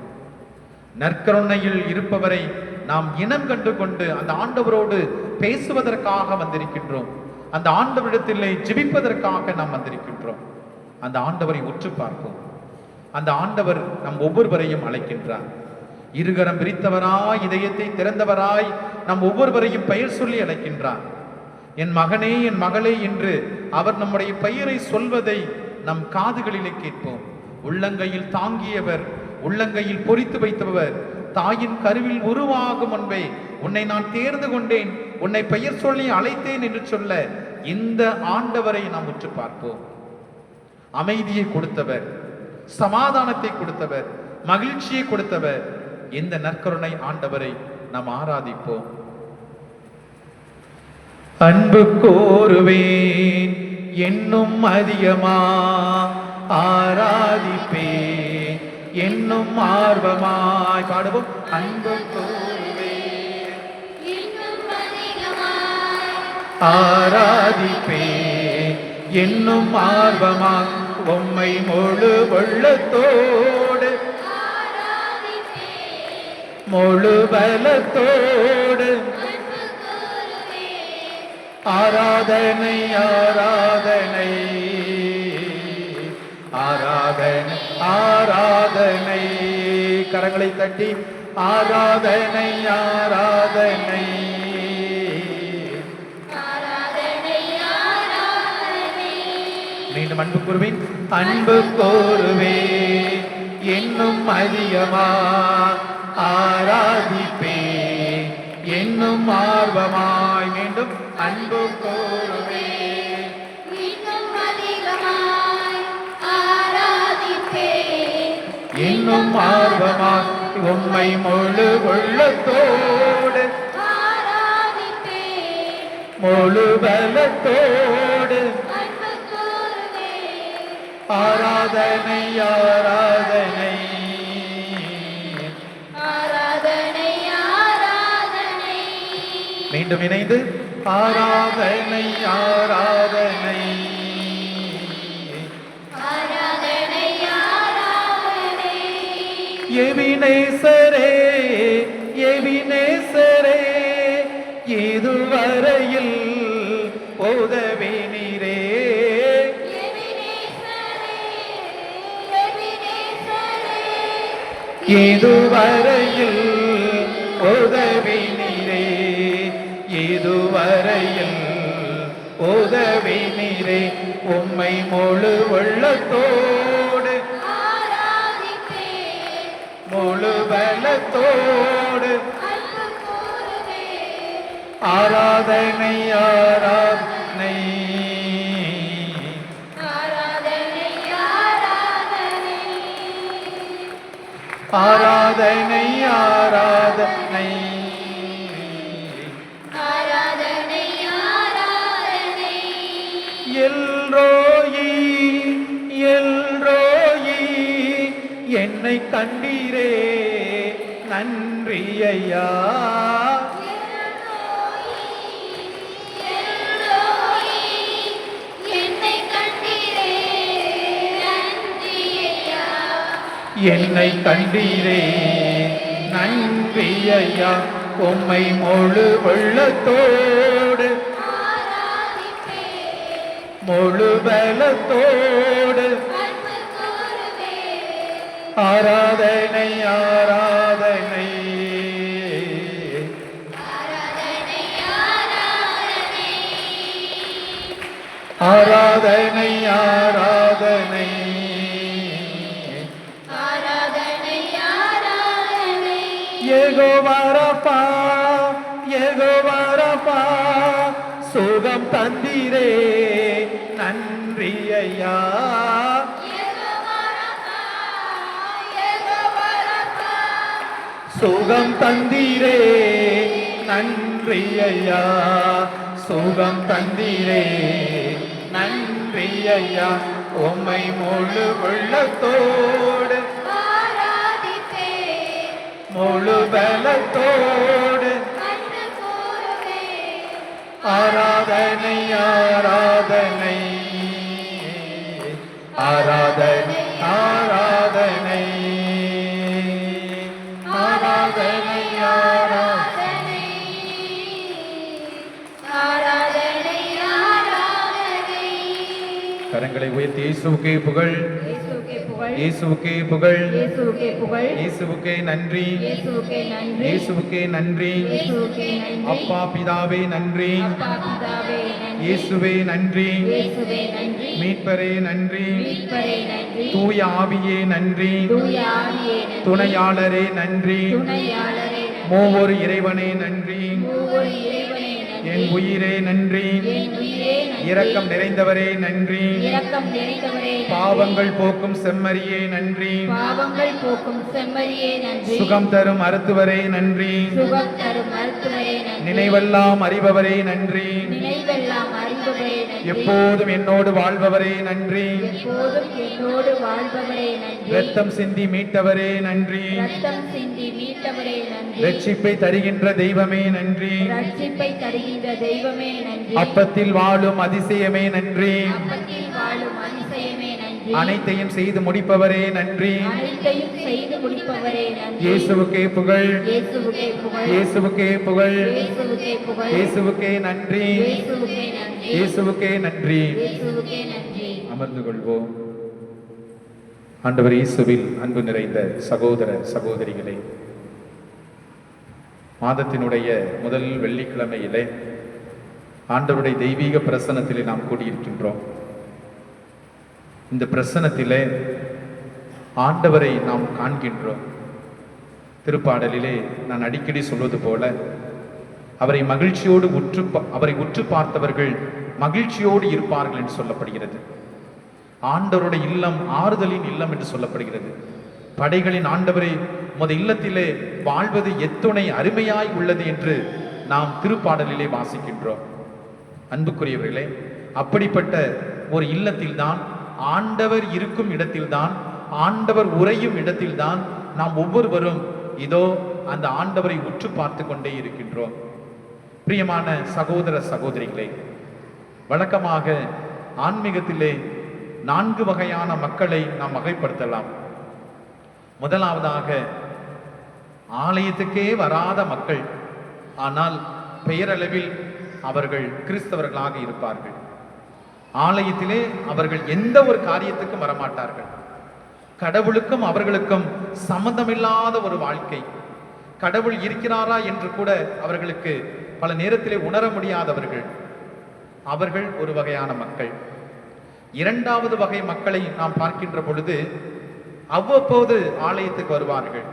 நற்கருணையில் இருப்பவரை நாம் இனம் கண்டு கொண்டு அந்த ஆண்டவரோடு பேசுவதற்காக வந்திருக்கின்றோம். அந்த ஆண்டவரிடத்திலே ஜெபிப்பதற்காக நாம் வந்திருக்கின்றோம். அந்த ஆண்டவரை உற்று பார்ப்போம். அந்த ஆண்டவர் நம் ஒவ்வொருவரையும் அழைக்கின்றார். இருகரம் விரித்தவராய், இதயத்தை திறந்தவராய் நம் ஒவ்வொருவரையும் பெயர் சொல்லி அழைக்கின்றார். என் மகனே, என் மகளே என்று அவர் நம்முடைய பெயரை சொல்வதை நம் காதுகளிலே கேட்போம். உள்ளங்கையில் தாங்கியவர், உள்ளங்கையில் பொறித்து வைத்தவர், தாயின் கருவில் உருவாகும் முன்பே உன்னை நான் தேர்ந்து கொண்டேன், உன்னை பெயர் சொல்லி அழைத்தேன் என்று சொல்ல இந்த ஆண்டவரை நாம் உற்று பார்ப்போம். அமைதியை கொடுத்தவர், சமாதானத்தை கொடுத்தவர், மகிழ்ச்சியை கொடுத்தவர் இந்த நற்கருணை ஆண்டவரை நாம் ஆராதிப்போம். அன்பு கோருவேன் என்னும் அதிகமா ஆராதிப்பேன் என்னும் ஆர்வமாய் பாடுவோம். அன்பு கோருவேன் ஆராதிப்பேன் என்னும் ஆர்வமாய் உம்மை முழு உள்ளத்தோடு முழு பலத்தோடு ஆராதனை ஆராதனை ஆராதனை ஆராதனை கரங்களை தட்டி ஆராதனை ஆராதனை மீண்டும் அன்பு கூறுவேன். அன்பு கோருவேன் என்னும் அதிகமா ஆராதிப்பேன் இன்னும் ஆர்வமாய் மீண்டும் அன்பு கூறுவே. இன்னும் அதிகமாய் ஆராதிப்பேன். இன்னும் ஆர்வமாய் உம்மை முழு உள்ளத்தோடு ஆராதிப்பேன். முழு பலத்தோடு அன்பு கூறுவேன். ஆராதனை ஆராதனை ஆராதனை ஆராதனை. மீண்டும் இணைந்து ஆராதனை ஆராதனை ஆராதனை ஆராதனை. எவினேசரே எவினேசரே இதுவரையில் உதவி நீரே. எபினேசரே, எபினேசரே. இதுவரையில் உதவி நீரே. இதுவரையில் உதவி நீரே. உம்மை முழு உள்ளத்தோடு ஆராதிப்பேன். முழு பலத்தோடு அன்பு கூறுவேன். ஆராதனை ஆராதனை ஆராதனை ஆராதனை. ஆராதனை ஆராதனை ஆராதனை ஆராதனை. எல்ரோயி எல்ரோயி என்னை கண்டீரே நன்றி ஐயா. எல்லோரி, என்னை கண்டீரே நன்றி ஐயா. என்னை கண்டீரே நன்றி ஐயா. உம்மை முழு உள்ளத்தோடு ஆராதிப்பேன். முழு பலத்தோடு அன்பு கூறுவேன். ஆராதனை ஆராதனை ஆராதனை ஆராதனை. ஆராதனை ஆராதனை ஆராதனை ஆராதனை. யெகோவா ரப்பா யெகோவா ரப்பா சுகம் தந்தீரே நன்றி ஐயா. யெகோவா ரப்பா, யெகோவா ரப்பா. சுகம் தந்தீரே நன்றி ஐயா. சுகம் தந்தீரே நன்றி ஐயா. உம்மை முழு உள்ளத்தோடு ஆராதிப்பேன். முழு பலத்தோடு அன்பு கூறுவேன். ஆராதனை ஆராதனை ஆராதனை ஆராதனை ஆராதனை ஆராதனை. ஆராதனை ஆராதனை. கரங்களை உயர்த்தி இயேசுவுக்கே புகழ் இயேசுவுக்கே புகழ். இயேசுவுக்கே புகழ் இயேசுவுக்கே புகழ். இயேசுவுக்கே நன்றி இயேசுவுக்கே நன்றி. இயேசுவுக்கே நன்றி. இயேசுவுக்கே நன்றி. அப்பா பிதாவே நன்றி. அப்பா பிதாவே நன்றி. இயேசுவே நன்றி. இயேசுவே நன்றி. மீட்பரே நன்றி. மீட்பரே நன்றி. தூய ஆவியே நன்றி. தூய ஆவியே நன்றி. துணையாளரே நன்றி. துணையாளரே நன்றி. மூவொரு இறைவனே நன்றி. மூவொரு இறைவனே நன்றி. என் உயிரே நன்றி. என் உயிரே நன்றி. இரக்கம் நிறைந்தவரே நன்றி. இரக்கம் நிறைந்தவரே நன்றி. பாவங்கள் போக்கும் செம்மறியே நன்றி. பாவங்கள் போக்கும் செம்மறியே நன்றி. சுகம் தரும் மருத்துவரே நன்றி. சுகம் தரும் மருத்துவரே நன்றி. நினைவெல்லாம் அறிபவரே நன்றி. நினைவெல்லாம் அறிபவரே நன்றி. எப்போதும் என்னோடு வாழ்பவரே நன்றி. எப்போதும் என்னோடு வாழ்பவரே நன்றி. இரத்தம் சிந்தி மீட்டவரே நன்றி. ரத்தம் சிந்தி மீட்டவரே நன்றி. ரட்சிப்பை தருகின்ற தெய்வமே நன்றி. ரட்சிப்பை தருகின்ற தெய்வமே நன்றி. அப்பத்தில் வாழும் அதிசயமே நன்றி. அப்பத்தில் வாழும் அதிசயமே நன்றி. அனைத்தையும் செய்து முடிப்பவரே நன்றி. அனைத்தையும் செய்து முடிப்பவரே நன்றி. இயேசுவுக்கே புகழ். இயேசுவுக்கே புகழ். இயேசுவுக்கே புகழ். இயேசுவுக்கே புகழ். இயேசுவுக்கே நன்றி. இயேசுவுக்கே நன்றி. இயேசுவுக்கே நன்றி. இயேசுவுக்கே நன்றி. அமர்ந்து கொள்வோம். ஆண்டவர் இயேசுவில் அன்பு நிறைந்த சகோதர சகோதரிகளே, மாதத்தினுடைய முதல் வெள்ளிக்கிழமையிலே ஆண்டவருடைய தெய்வீக பிரசன்னத்திலே நாம் கூடியிருக்கின்றோம். இந்த பிரசன்னத்திலே ஆண்டவரை நாம் காண்கின்றோம். திருப்பாடலிலே நான் அடிக்கடி சொல்வது போல, அவரை மகிழ்ச்சியோடு அவரை உற்று பார்த்தவர்கள் மகிழ்ச்சியோடு இருப்பார்கள் என்று சொல்லப்படுகிறது. ஆண்டவருடைய இல்லம் ஆறுதலின் இல்லம் என்று சொல்லப்படுகிறது. படைகளின் ஆண்டவரை உமது இல்லத்திலே வாழ்வது எத்துணை அருமையாய் உள்ளது என்று நாம் திருப்பாடலிலே வாசிக்கின்றோம். அன்புக்குரியவர்களே, அப்படிப்பட்ட ஒரு இல்லத்தில்தான், ஆண்டவர் இருக்கும் இடத்தில்தான், ஆண்டவர் உறையும் இடத்தில்தான் நாம் ஒவ்வொருவரும் இதோ அந்த ஆண்டவரை உற்று பார்த்து கொண்டே இருக்கின்றோம். பிரியமான சகோதர சகோதரிகளே, வழக்கமாக ஆன்மீகத்திலே 4 வகையான மக்களை நாம் வகைப்படுத்தலாம். முதலாவதாக ஆலயத்துக்கே வராத மக்கள், ஆனால் பெயரளவில் அவர்கள் கிறிஸ்தவர்களாக இருப்பார்கள். ஆலயத்திலே அவர்கள் எந்த ஒரு காரியத்துக்கும் வரமாட்டார்கள். கடவுளுக்கும் அவர்களுக்கும் சம்பந்தமில்லாத ஒரு வாழ்க்கை. கடவுள் இருக்கிறாரா என்று கூட அவர்களுக்கு பல நேரத்திலே உணர முடியாதவர்கள். அவர்கள் ஒரு வகையான மக்கள். இரண்டாவது வகை மக்களை நாம் பார்க்கின்ற பொழுது அவ்வப்போது ஆலயத்துக்கு வருவார்கள்.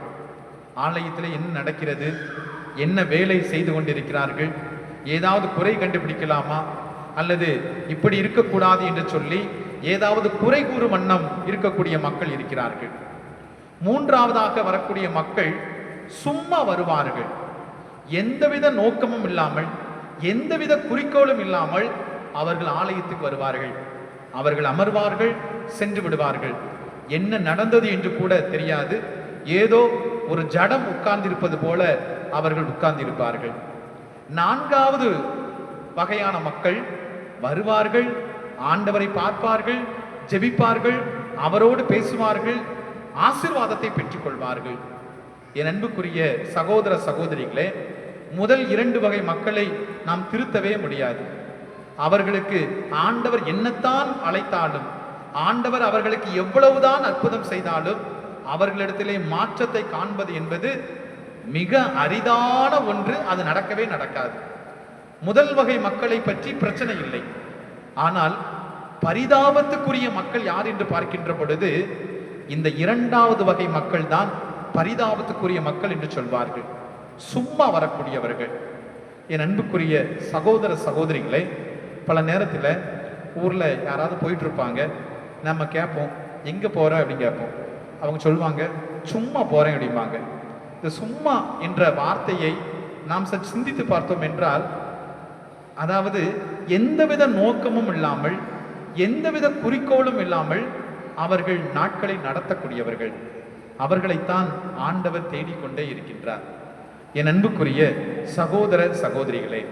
ஆலயத்தில் என்ன நடக்கிறது, என்ன வேலை செய்து கொண்டிருக்கிறார்கள், ஏதாவது குறை கண்டுபிடிக்கலாமா, அல்லது இப்படி இருக்கக்கூடாது என்று சொல்லி ஏதாவது குறை கூறும் வண்ணம் இருக்கக்கூடிய மக்கள் இருக்கிறார்கள். மூன்றாவதாக வரக்கூடிய மக்கள் சும்மா வருவார்கள். எந்தவித நோக்கமும் இல்லாமல், எந்தவித குறிக்கோளும் இல்லாமல் அவர்கள் ஆலயத்துக்கு வருவார்கள். அவர்கள் அமர்வார்கள், சென்று விடுவார்கள். என்ன நடந்தது என்று கூட தெரியாது. ஏதோ ஒரு ஜடம் உட்கார்ந்திருப்பது போல அவர்கள் உட்கார்ந்திருப்பார்கள். நான்காவது வகையான மக்கள் வருவார்கள், ஆண்டவரை பார்ப்பார்கள், ஜெபிப்பார்கள், அவரோடு பேசுவார்கள், ஆசீர்வாதத்தை பெற்றுக் கொள்வார்கள். என் அன்புக்குரிய சகோதர சகோதரிகளே, முதல் 2 வகை மக்களை நாம் திருத்தவே முடியாது. அவர்களுக்கு ஆண்டவர் என்னத்தான் அழைத்தாலும், ஆண்டவர் அவர்களுக்கு எவ்வளவுதான் அற்புதம் செய்தாலும் அவர்களிடத்திலே மாற்றத்தை காண்பது என்பது மிக அரிதான ஒன்று. அது நடக்கவே நடக்காது. முதல் வகை மக்களை பற்றி பிரச்சனை இல்லை. ஆனால் பரிதாபத்துக்குரிய மக்கள் யார் என்று பார்க்கின்ற பொழுது இந்த 2வது வகை மக்கள் தான் பரிதாபத்துக்குரிய மக்கள் என்று சொல்வார்கள். சும்மா வரக்கூடியவர்கள். என் அன்புக்குரிய சகோதர சகோதரிகளே, பல நேரத்தில் ஊரில் யாராவது போயிட்டு இருப்பாங்க. நம்ம கேட்போம், எங்கே போகிற அப்படின்னு கேட்போம். அவங்க சொல்லுவாங்க, சும்மா போகிறேன் அப்படிம்பாங்க. இந்த சும்மா என்ற வார்த்தையை நாம் சற்று சிந்தித்து பார்த்தோம் என்றால், அதாவது எந்தவித நோக்கமும் இல்லாமல், எந்தவித குறிக்கோளும் இல்லாமல் அவர்கள் நாட்களை நடத்தக்கூடியவர்கள். அவர்களைத்தான் ஆண்டவர் தேடிக்கொண்டே இருக்கின்றார். என் அன்புக்குரிய சகோதர சகோதரிகளே,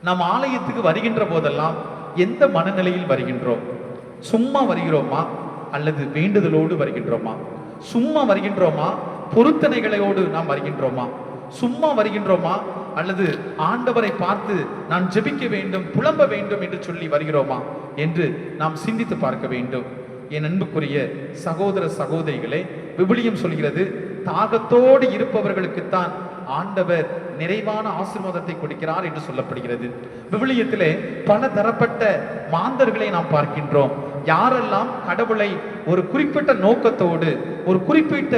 நாம் ஆலயத்துக்கு வருகின்ற போதெல்லாம் எந்த மனநிலையில் வருகின்றோம்? சும்மா வருகிறோமா அல்லது வேண்டுதலோடு வருகின்றோமா? சும்மா வருகின்றோமா பொருத்தனைகளோடு நாம் வருகின்றோமா? சும்மா வருகின்றோமா அல்லது ஆண்டவரை பார்த்து நான் ஜெபிக்க வேண்டும், புலம்ப வேண்டும் என்று சொல்லி வருகிறோமா என்று நாம் சிந்தித்து பார்க்க வேண்டும். என் அன்புக்குரிய சகோதர சகோதரிகளே, விவிலியம் சொல்கிறது, தாகத்தோடு இருப்பவர்களுக்குத்தான் ஆண்டவர் நிறைவான ஆசீர்வாதத்தை கொடுக்கிறார் என்று சொல்லப்படுகிறது. விவிலியத்திலே பல தரப்பட்ட மாந்தர்களை நாம் பார்க்கின்றோம். யாரெல்லாம் கடவுளை ஒரு குறிப்பிட்ட நோக்கத்தோடு, ஒரு குறிப்பிட்ட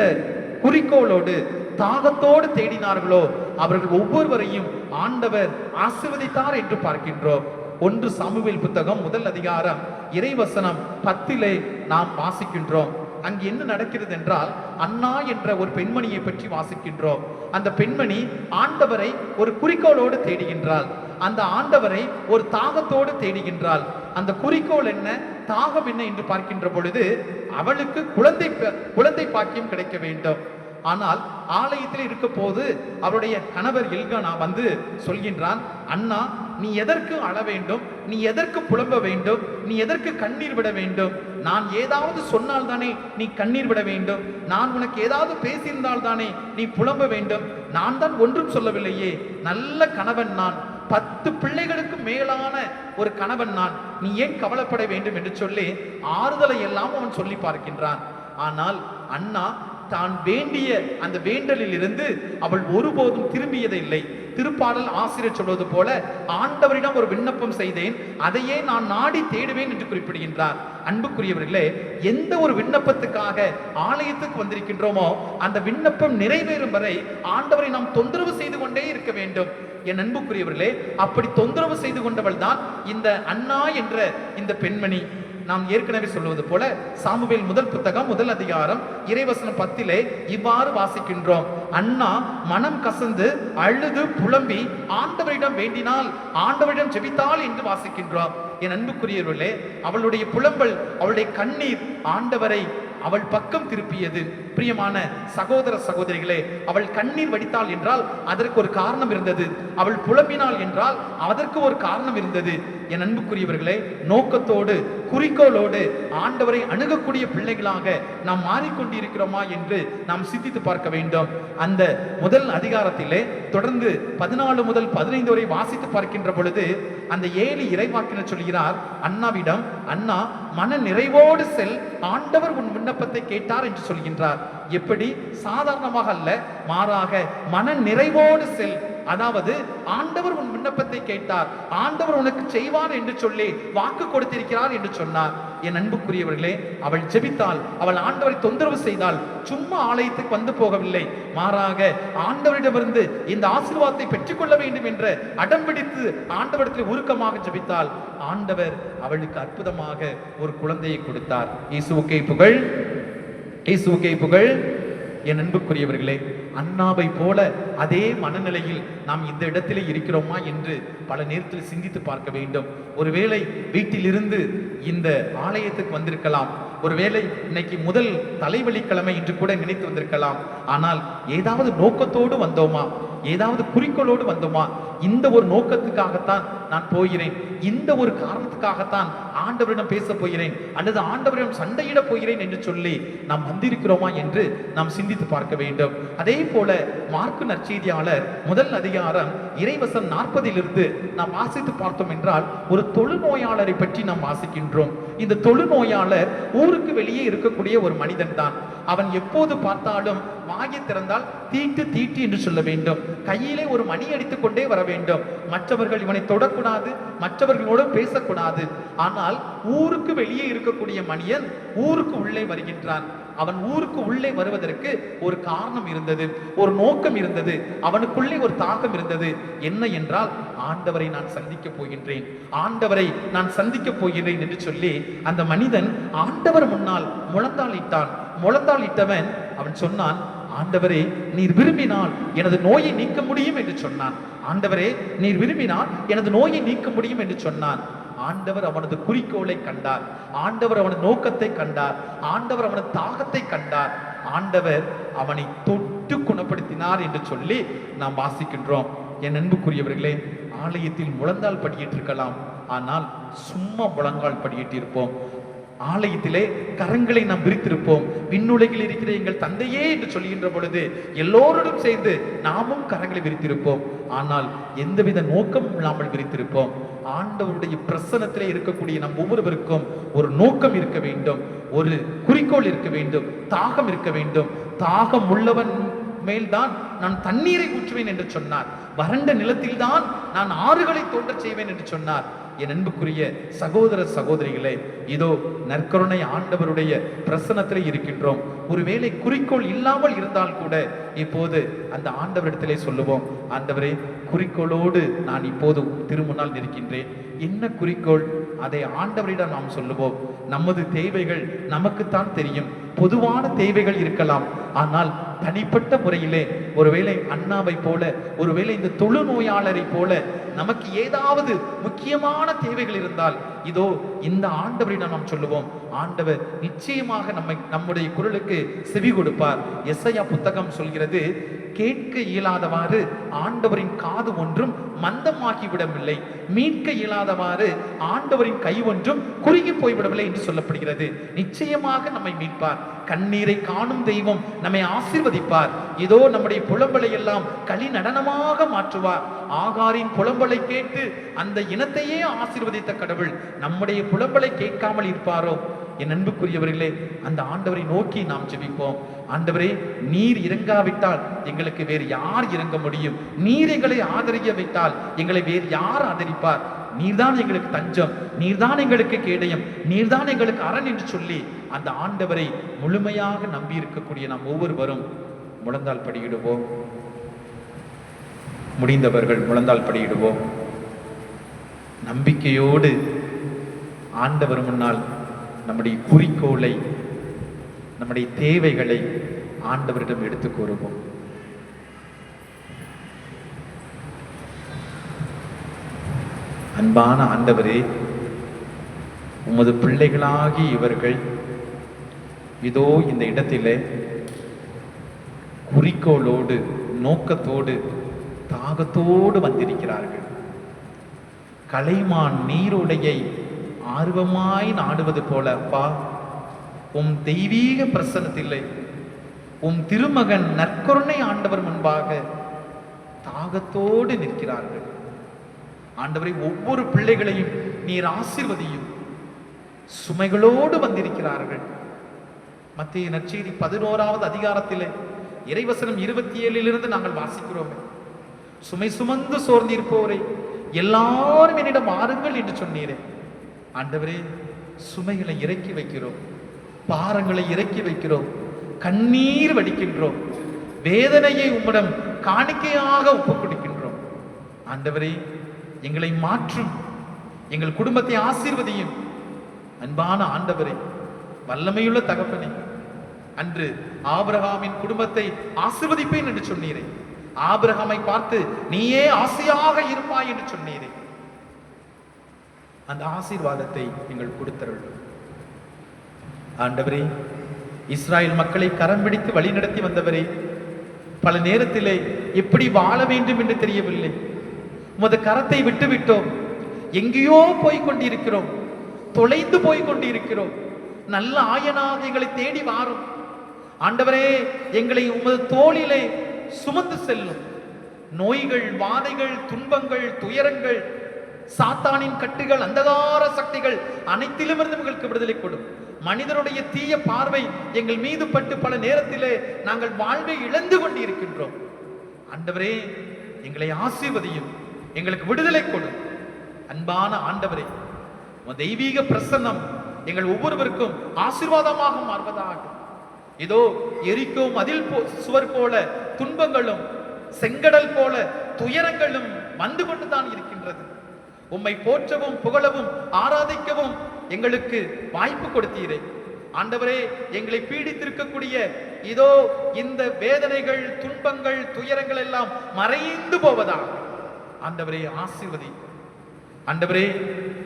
குறிக்கோளோடு, தாகத்தோடு தேடினார்களோ அவர்கள் ஒவ்வொருவரையும் ஆண்டவர் ஆசீர்வதித்தார் என்று பார்க்கின்றோம். 1 சாமுவேல் புத்தகம் 1 அதிகாரம் இறைவசனம் 10 நாம் வாசிக்கின்றோம். அங்கு என்ன நடக்கிறது என்றால், அன்னா என்ற ஒரு பெண்மணியை பற்றி வாசிக்கின்றோம். அந்த பெண்மணி ஆண்டவரை ஒரு குறிக்கோளோடு தேடுகின்றாள். அந்த ஆண்டவரை ஒரு தாகத்தோடு தேடுகின்றாள். அந்த குறிக்கோள் என்ன, தாகம் என்ன என்று பார்க்கின்ற பொழுது அவளுக்கு குழந்தை பாக்கியம் கிடைக்க வேண்டும். ஆனால் ஆலயத்தில் இருக்க போது அவருடைய கணவர் எல்கானா வந்து சொல்கின்றான், அண்ணா, நீ எதற்கு அழ வேண்டும்? நீ எதற்கு புலம்ப வேண்டும்? நீ எதற்கு கண்ணீர் விட வேண்டும்? நான் ஏதாவது சொன்னால் தானே நீ கண்ணீர் விட வேண்டும். நான் உனக்கு ஏதாவது பேசியிருந்தால் தானே நீ புலம்ப வேண்டும். நான் தான் ஒன்றும் சொல்லவில்லையே. நல்ல கணவன் நான், 10 பிள்ளைகளுக்கு மேலான ஒரு கணவன் நான். நீ ஏன் கவலைப்பட வேண்டும் என்று சொல்லி ஆறுதலை எல்லாம் அவன் சொல்லி பார்க்கின்றான். ஆனால் அண்ணா தான் வேண்டிய அந்த வேண்டலில் இருந்து அவள் ஒருபோதும் திரும்பியதை இல்லை. திருப்பாடல் ஆசிரியர் சொல்வது போல, ஆண்டவரிடம் ஒரு விண்ணப்பம் செய்தேன், அதையே நான் நாடி தேடுவேன் என்று குறிப்பிடுகின்றார். அன்புக்குரியவர்களே, எந்த ஒரு விண்ணப்பத்துக்காக ஆலயத்துக்கு வந்திருக்கின்றோமோ அந்த விண்ணப்பம் நிறைவேறும் வரை ஆண்டவரை நாம் தொந்தரவு செய்து கொண்டே இருக்க வேண்டும். என் அன்புக்குரியவர்களே, அப்படி தொந்தரவு செய்து கொண்டவள் தான் இந்த அன்னா என்ற இந்த பெண்மணி. நாம் ஏற்கனவே சொல்லுவது போல சாமுவேல் முதல் புத்தகம் 1 அதிகாரம் இறைவசனம் 10 இவ்வாறு வாசிக்கின்றோம். அன்னா மனம் கசந்து அழுது புலம்பி ஆண்டவரிடம் வேண்டினால், ஆண்டவரிடம் ஜெபித்தாள் என்று வாசிக்கின்றோம். என் அன்புக்குரியவர்களே, அவளுடைய புலம்பல், அவளுடைய கண்ணீர் ஆண்டவரை அவள் பக்கம் திருப்பியது. பிரியமான சகோதர சகோதரிகளே, அவள் கண்ணீர் வடித்தாள் என்றால் அதற்கு ஒரு காரணம் இருந்தது. அவள் புலம்பினாள் என்றால் அதற்கு ஒரு காரணம் இருந்தது. என் அன்புக்குரியவர்களே, நோக்கத்தோடு குறிக்கோளோடு ஆண்டவரை அணுகக்கூடிய பிள்ளைகளாக நாம் மாறிக்கொண்டிருக்கிறோமா என்று நாம் சிந்தித்து பார்க்க வேண்டும். அந்த முதல் அதிகாரத்திலே தொடர்ந்து 14 முதல் 15 வரை வாசித்து பார்க்கின்ற பொழுது அந்த 7 இறைவாக்கினர் சொல்கிறார் அன்னாவிடம், அன்னா மன நிறைவோடு செல், ஆண்டவர் உன் விண்ணப்பத்தை கேட்டார் என்று சொல்கின்றார். எப்படி? சாதாரணமாக அல்ல, மாறாக மன நிறைவோடு செல். அதாவது ஆண்டவர் உன் விண்ணப்பத்தை கேட்டார், ஆண்டவர் உனக்கு செய்வார் என்று சொல்லி வாக்கு கொடுத்திருக்கிறார் என்று சொன்னார். என் அன்புக்குரியவர்களே, அவள் ஜெபித்தாள், அவள் ஆண்டவரை தொந்தரவு செய்தாள். சும்மா ஆலயத்துக்கு வந்து போகவில்லை, மாறாக ஆண்டவரிடமிருந்து இந்த ஆசீர்வாதத்தை பெற்றுக்கொள்ள வேண்டும் என்ற அடம் பிடித்து ஆண்டவரிடத்தில் உருக்கமாக ஜெபித்தாள். ஆண்டவர் அவளுக்கு அற்புதமாக ஒரு குழந்தையை கொடுத்தார். இயேசுவுக்கே புகழ், இயேசுவுக்கே புகழ். என் அன்புக்குரியவர்களே, அன்னாவை போல அதே மனநிலையில் நாம் இந்த இடத்திலே இருக்கிறோமா என்று பல நேரத்தில் சிந்தித்து பார்க்க வேண்டும். ஒருவேளை வீட்டிலிருந்து இந்த ஆலயத்துக்கு வந்திருக்கலாம், ஒருவேளை இன்னைக்கு முதல் தலைவலிக்கிழமை என்று கூட நினைத்து வந்திருக்கலாம். ஆனால் ஏதாவது நோக்கத்தோடு வந்தோமா? ஏதாவது குறிக்கோளோடு வந்தோமா? இந்த ஒரு நோக்கத்துக்காகத்தான் நான் போகிறேன், இந்த ஒரு காரணத்துக்காகத்தான் ஆண்டவரிடம் பேச போகிறேன் அல்லது ஆண்டவரிடம் சண்டையிட போகிறேன் என்று சொல்லி நாம் வந்திருக்கிறோமா என்று நாம் சிந்தித்து பார்க்க வேண்டும். அதே போல மார்க்கு நற்செய்தியாளர் 1 அதிகாரம் இறைவசனம் 40 நாம் வாசித்து பார்த்தோம் என்றால் ஒரு தொழுநோயாளரை பற்றி நாம் வாசிக்கின்றோம். இந்த தொழுநோயாளர் ஊருக்கு வெளியே இருக்கக்கூடிய ஒரு மனிதன் தான். அவன் எப்போது பார்த்தாலும் வாயை திறந்தால் தீட்டு தீட்டு என்று சொல்ல வேண்டும், கையிலே ஒரு மணி அடித்துக் கொண்டே வர வேண்டும். மற்றவர்கள் இவனை தொடக்கூடாது, மற்றவர்களோடு பேசக்கூடாது. ஆனால் ஊருக்கு வெளியே இருக்கக்கூடிய மனிதன் ஊருக்கு உள்ளே வருகின்றான். அவன் ஊருக்கு உள்ளே வருவதற்கு ஒரு காரணம் இருந்தது, ஒரு நோக்கம் இருந்தது, அவனுக்குள்ளே ஒரு தாகம் இருந்தது. என்ன என்றால், ஆண்டவரை நான் சந்திக்க போகின்றேன், ஆண்டவரை நான் சந்திக்க போகிறேன் என்று சொல்லி அந்த மனிதன் ஆண்டவர் முன்னால் முழந்தாளிட்டான். முழந்தாளிட்டவன் அவன் சொன்னான், ஆண்டவரே நீர் விரும்பினால் எனது நோயை நீக்க முடியும் என்று சொன்னான். ஆண்டவரே நீர் விரும்பினால் எனது நோயை நீக்க முடியும் என்று சொன்னான். ஆண்டவர் அவனது குறிக்கோளை கண்டார், ஆண்டவர் அவனது நோக்கத்தை கண்டார், ஆண்டவர் அவனது தாகத்தை கண்டார். ஆண்டவர் அவனை தொட்டு குணப்படுத்தினார் என்று சொல்லி நாம் வாசிக்கின்றோம். என் அன்புக்குரியவர்களே, ஆலயத்தில் முழந்தால் படியிட்டு இருக்கலாம், ஆனால் சும்மா முழங்கால் படியிட்டு இருப்போம். ஆலயத்திலே கரங்களை நாம் விரித்திருப்போம். விண்ணுலகில் இருக்கிற எங்கள் தந்தையே என்று சொல்கின்ற பொழுது எல்லோருடன் சேர்ந்து நாமும் கரங்களை விரித்திருப்போம். ஆனால் எந்தவித நோக்கமும் இல்லாமல் விரித்திருப்போம். ஆண்டவருடைய பிரசன்னத்திலே இருக்கக்கூடிய நம் ஒவ்வொருவருக்கும் ஒரு நோக்கம் இருக்க வேண்டும், ஒரு குறிக்கோள் இருக்க வேண்டும், தாகம் இருக்க வேண்டும். தாகம் உள்ளவன் மேல்தான் நான் தண்ணீரை ஊற்றுவேன் என்று சொன்னார். வறண்ட நிலத்தில் தான் நான் ஆறுகளை தோன்றச் செய்வேன் என்று சொன்னார். என் அன்புக்குரிய சகோதர சகோதரிகளே, இதோ நற்கருணை ஆண்டவருடைய பிரசன்னத்திலே இருக்கின்றோம். ஒருவேளை குறிக்கோள் இல்லாமல் இருந்தால் கூட இப்போது அந்த ஆண்டவரிடத்திலே சொல்லுவோம், ஆண்டவரே குறிக்கோளோடு நான் இப்போது திருமுன்னால் நிற்கின்றேன். என்ன குறிக்கோள்? அதை ஆண்டவரிடம் நாம் சொல்லுவோம். நமது தேவைகள் நமக்குத்தான் தெரியும், பொதுவான தேவைகள் இருக்கலாம். ஆனால் தனிப்பட்ட முறையிலே ஒருவேளை அண்ணாவை போல, ஒருவேளை இந்த தொழுநோயாளரை போல நமக்கு ஏதாவது முக்கியமான தேவைகள் இருந்தால் இதோ இந்த ஆண்டவரிடம் நாம் சொல்லுவோம். ஆண்டவர் நிச்சயமாக நம்முடைய குரலுக்கு செவி கொடுப்பார். எசையா புத்தகம் சொல்கிறது, கேட்க இயலாதவாறு ஆண்டவரின் காது ஒன்றும் மந்தமாகிவிடவில்லை, மீட்க இயலாதவாறு ஆண்டவரின் கை ஒன்றும் குறுகி போய்விடவில்லை என்று சொல்லப்படுகிறது. நிச்சயமாக நம்மை மீட்பார். கண்ணீரை காணும் தெய்வம் நம்மை ஆசீர்வதிப்பார். இதோ நம்முடைய புலம்பலை எல்லாம் களி நடனமாக மாற்றுவார். ஆகாரின் புலம்பலை கேட்டு அந்த இனத்தையே ஆசீர்வதித்த கடவுள் நம்முடைய புலம்பலை கேட்காமல் இருப்பாரோ? என் அன்புக்குரியவர்களே, அந்த ஆண்டவரை நோக்கி நாம் ஜெபிப்போம். ஆண்டவரே, நீர் இறங்காவிட்டால் எங்களுக்கு வேறு யார் இறங்க முடியும்? நீர் எங்களை ஆதரிக்க விட்டால் எங்களை வேறு யார் ஆதரிப்பார்? நீர்தான் எங்களுக்கு தஞ்சம், நீர்தான் எங்களுக்கு கேடயம், நீர்தான் எங்களுக்கு அரண் என்று சொல்லி அந்த ஆண்டவரை முழுமையாக நம்பி இருக்கக்கூடிய நாம் ஒவ்வொருவரும் முழந்தால் படியிடுவோம். முடிந்தவர்கள் முழந்தால் படியிடுவோம். நம்பிக்கையோடு ஆண்டவர் முன்னால் நம்முடைய குறிக்கோளை, நம்முடைய தேவைகளை ஆண்டவரிடம் எடுத்து கூறுவோம். அன்பான ஆண்டவரே, உமது பிள்ளைகளாகி இவர்கள் இதோ இந்த இடத்திலே குறிக்கோளோடு, நோக்கத்தோடு, தாகத்தோடு வந்திருக்கிறார்கள். கலைமான் நீரோடையை ஆர்வமாய் நாடுவது போல அப்பா, உம் தெய்வீக பிரசன்னத்திலே உம் திருமகன் நற்கருணை ஆண்டவர் முன்பாக தாகத்தோடு நிற்கிறார்கள். ஆண்டவரை, ஒவ்வொரு பிள்ளைகளையும் நீர் ஆசீர்வதியும். சுமைகளோடு வந்திருக்கிறார்கள். மத்தேயு நற்செய்தி 11வது அதிகாரத்திலே இறைவசனம் 27 நாங்கள் வாசிக்கிறோமே, சுமை சுமந்து சோர்ந்திருப்போரை எல்லாரும் என்னிடம் வாருங்கள் என்று சொன்னீரே. ஆண்டவரே, சுமைகளை இறக்கி வைக்கிறோம், பாரங்களை இறக்கி வைக்கிறோம், கண்ணீர் வடிக்கின்றோம், வேதனையை உம்மிடம் காணிக்கையாக ஒப்புக் கொடுக்கின்றோம். ஆண்டவரே, எங்களை மாற்றும், எங்கள் குடும்பத்தை ஆசீர்வதியும். அன்பான ஆண்டவரே, வல்லமையுள்ள தகப்பனே, அன்று ஆபிரகாமின் குடும்பத்தை ஆசீர்வதிப்பேன் என்று சொன்னீரே. ஆபிரகாமை பார்த்து நீயே ஆசையாக இருப்பாய் என்று சொன்னீரே. அந்த ஆசீர்வாதத்தை நீங்கள் கொடுத்தருளும். ஆண்டவரே, இஸ்ராயல் மக்களை கரம் பிடித்து வழி நடத்தி வந்தவரே, பல நேரத்திலே எப்படி வாழ வேண்டும் என்று தெரியவில்லை. உமது கரத்தை விட்டுவிட்டோம், எங்கேயோ போய் கொண்டிருக்கிறோம், தொலைந்து போய் கொண்டிருக்கிறோம். நல்ல ஆயனாக எங்களை தேடி வாரும். ஆண்டவரே, எங்களை உமது தோளிலே சுமந்து செல்லும். நோய்கள், வாதைகள், துன்பங்கள், துயரங்கள், சாத்தானின் கட்டுகள், அந்தகார சக்திகள் அனைத்திலும் இருந்து எங்களுக்கு விடுதலை கொடும். மனிதனுடைய தீய பார்வை எங்கள் மீது பட்டு பல நேரத்திலே நாங்கள் வாழ்வை இழந்து கொண்டிருக்கின்றோம். ஆண்டவரே, எங்களை ஆசீர்வதியும், எங்களுக்கு விடுதலை கொடும். அன்பான ஆண்டவரே, தெய்வீக பிரசன்னம் எங்கள் ஒவ்வொருவருக்கும் ஆசீர்வாதமாக மாறுவதாக. இதோ எரிக்கோ மதில் சுவர் போல துன்பங்களும், செங்கடல் போல துயரங்களும் வந்து கொண்டுதான் இருக்கின்றது. உம்மை போற்றவும், புகழவும், ஆராதிக்கவும் எங்களுக்கு வாய்ப்பு கொடுத்தீரே. ஆண்டவரே, எங்களை பீடித்திருக்கக்கூடிய இதோ இந்த வேதனைகள், துன்பங்கள், துயரங்கள் எல்லாம் மறைந்து போவதாக ஆண்டவரே ஆசீர்வதி. ஆண்டவரே,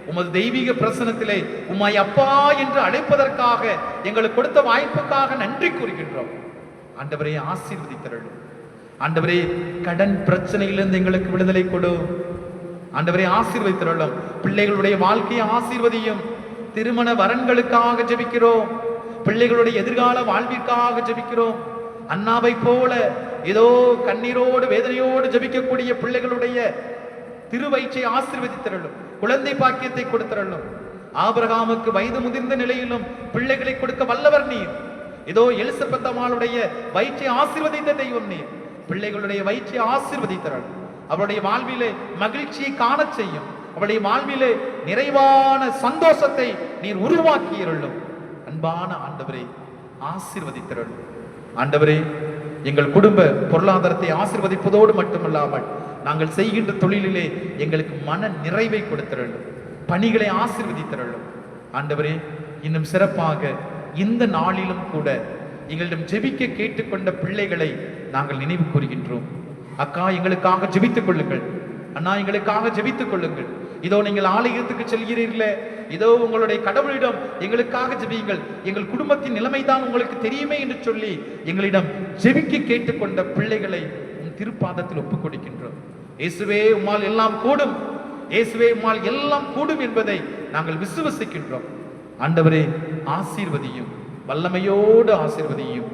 உமது தெய்வீக பிரசனத்திலே உம்மை அப்பா என்று அழைப்பதற்காக எங்களுக்கு கொடுத்த வாய்ப்புக்காக நன்றி கூறுகின்றோம். ஆண்டவரே, ஆசீர்வதித்தருளும். ஆண்டவரே, கடன் பிரச்சனையிலிருந்து எங்களுக்கு விடுதலை கொடு. ஆண்டவரே, ஆசீர்வதித்தருளும். பிள்ளைகளுடைய வாழ்க்கையை ஆசீர்வதியும். திருமண வரன்களுக்காக ஜெபிக்கிறோம், பிள்ளைகளுடைய எதிர்கால வாழ்விற்காக ஜெபிக்கிறோம். அன்னாவை போல ஏதோ கண்ணீரோடு வேதனையோடு ஜெபிக்கக்கூடிய பிள்ளைகளுடைய திருவயிற்றை ஆசீர்வதித்தருளும். குழந்தை பாக்கியத்தை கொடுத்தருளும். ஆபிரகாமுக்கு வயது முதிர்ந்த நிலையிலும் பிள்ளைகளை கொடுக்க வல்லவர் நீர். இதோ எலிசபெத் அம்மாளுடைய வயிற்றை ஆசீர்வதித்த தெய்வம் நீர். பிள்ளைகளுடைய வயிற்றை ஆசீர்வதித்தருளும். அவருடைய வாழ்விலே மகிழ்ச்சியை காண செய்யும். அவருடைய வாழ்விலே நிறைவான சந்தோஷத்தை நீர் உருவாக்கியருளும். அன்பான ஆண்டவரே, ஆசீர்வதித்தருளும். ஆண்டவரே, எங்கள் குடும்ப பொருளாதாரத்தை ஆசீர்வதிப்பதோடு மட்டுமல்லாமல் நாங்கள் செய்கின்ற தொழிலிலே எங்களுக்கு மன நிறைவை கொடுத்தருளும். பணிகளை ஆசீர்வதித்தருளும். ஆண்டவரே, இன்னும் சிறப்பாக இந்த நாளிலும் கூட எங்களிடம் ஜெபிக்க கேட்டுக்கொண்ட பிள்ளைகளை நாங்கள் நினைவு கூறுகின்றோம். அக்கா, எங்களுக்காக ஜெபித்துக் கொள்ளுங்கள். அண்ணா, எங்களுக்காக ஜெபித்துக் கொள்ளுங்கள். இதோ நீங்கள் ஆலயத்துக்கு செல்கிறீர்களே, இதோ உங்களுடைய கடவுளிடம் எங்களுக்காக ஜெபியுங்கள். எங்கள் குடும்பத்தின் நிலைமைதான் உங்களுக்கு தெரியுமே என்று சொல்லி எங்களிடம் ஜெபிக்க கேட்டுக்கொண்ட பிள்ளைகளை உம் திருப்பாதத்தில் ஒப்புக் கொடுக்கின்றோம். இயேசுவே, உம்மால் எல்லாம் கூடும், இயேசுவே, உம்மால் எல்லாம் கூடும் என்பதை நாங்கள் விசுவசிக்கின்றோம். ஆண்டவரே, ஆசீர்வதியும், வல்லமையோடு ஆசீர்வதியும்.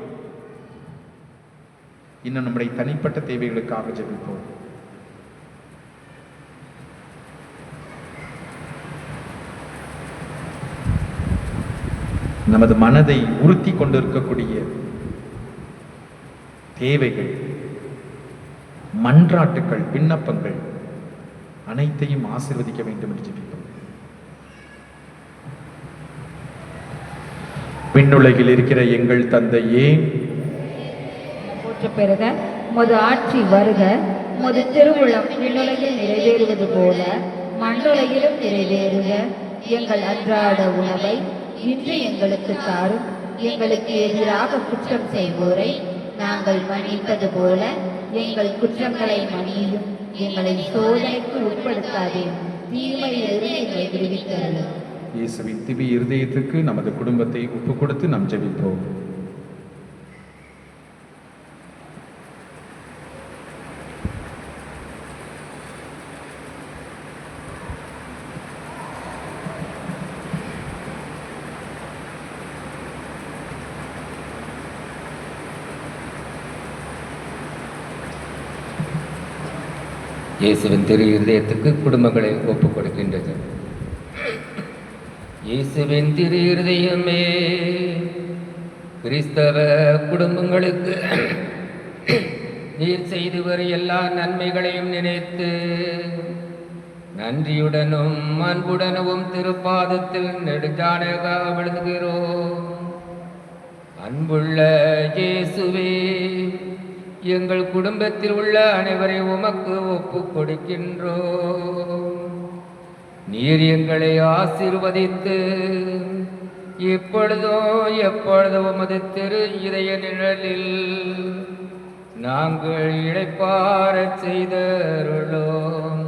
இன்னும் நம்முடைய தனிப்பட்ட தேவைகளுக்காக ஜெபிப்போம். நமது மனதை உறுத்தி கொண்டிருக்கக்கூடிய தேவைகள், மன்றாட்டுக்கள், விண்ணப்பங்கள் அனைத்தையும் ஆசீர்வதிக்க வேண்டும் என்று ஜெபிப்போம். விண்ணுலகில் இருக்கிற எங்கள் தந்தையே, போற்ற பெறுக, உமது ஆட்சி வருக, உமது திருவுளம் விண்ணுலகில் நிறைவேறுவது போல மண்ணுலகிலும் நிறைவேறுக. எங்கள் அன்றாட உணவை இன்று எங்களுக்கு தாரும். எங்களுக்கு எதிராக குற்றம் செய்வோரை நாங்கள் மன்னிப்பது போல எங்கள் குற்றங்களை மன்னியும். எங்களை சோதனைக்கு உட்படுத்தாதே, தீமையிலிருந்து எங்களை விடுவித்தருளும். இயேசுவின் திவ்ய இருதயத்துக்கு நமது குடும்பத்தை ஒப்புக் கொடுத்து நாம் ஜெபிப்போம். இயேசுவின் திரு இருதயத்துக்கு குடும்பங்களை ஒப்புக் கொடுக்கின்றது. இயேசுவின் திரு இருதயமே, கிறிஸ்தவ குடும்பங்களுக்கு நீர் செய்து வரும் எல்லா நன்மைகளையும் நினைத்து நன்றியுடனும் அன்புடனும் திருப்பாதத்தில் நெடுஞ்சானக விழுந்துகிறோம். அன்புள்ள இயேசுவே, எங்கள் குடும்பத்தில் உள்ள அனைவரையும் உமக்கு ஒப்புக் கொடுக்கின்றோம். நீர் எங்களை ஆசீர்வதித்து எப்பொழுதும் உமது திரு இதய நிழலில் நாங்கள் இளைப்பாறச் செய்தருளோம்.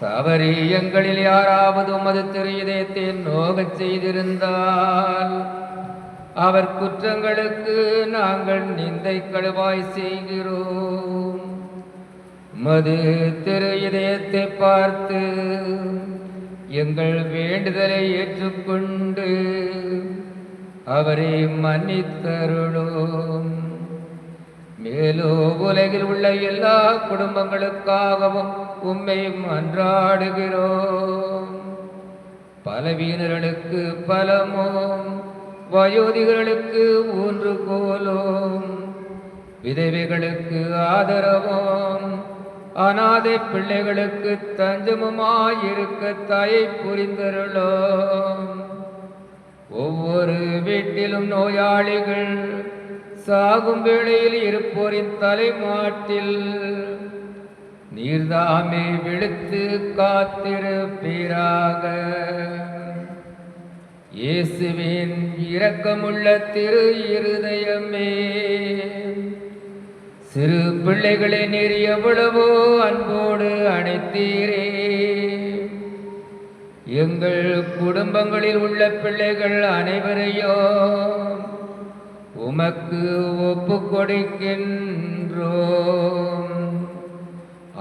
தவறி எங்களில் யாராவது உமது திரு இதயத்தை நோகச் செய்திருந்தால் அவர் குற்றங்களுக்கு நாங்கள் நிந்தை கழுவாய் செய்கிறோம். மது திரு இதயத்தை பார்த்து எங்கள் வேண்டுதலை ஏற்றுக்கொண்டு அவரை மன்னித்தருளோம். மேலும் உலகில் உள்ள எல்லா குடும்பங்களுக்காகவும் உம்மை மன்றாடுகிறோம். பலவீனர்களுக்கு பலமும், வயோதிகளுக்கு ஊன்றுகோலும், விதவைகளுக்கு ஆதரவும், அநாதை பிள்ளைகளுக்கு தஞ்சமுமாயிருக்க தாயை புரிந்தருளோம். ஒவ்வொரு வீட்டிலும் நோயாளிகள் சாகும் வேளையில் இருப்போரின் தலைமாட்டில் நீர்தாமே விழுத்து காத்திருப்பீராக. இயேசுவின் இரக்கமுள்ள திரு இருதயமே, சிறு பிள்ளைகளை நீர் எவ்வளவோ அன்போடு அணைத்தீரே. எங்கள் குடும்பங்களில் உள்ள பிள்ளைகள் அனைவரையும் உமக்கு ஒப்புக் கொடுக்கின்றோம்.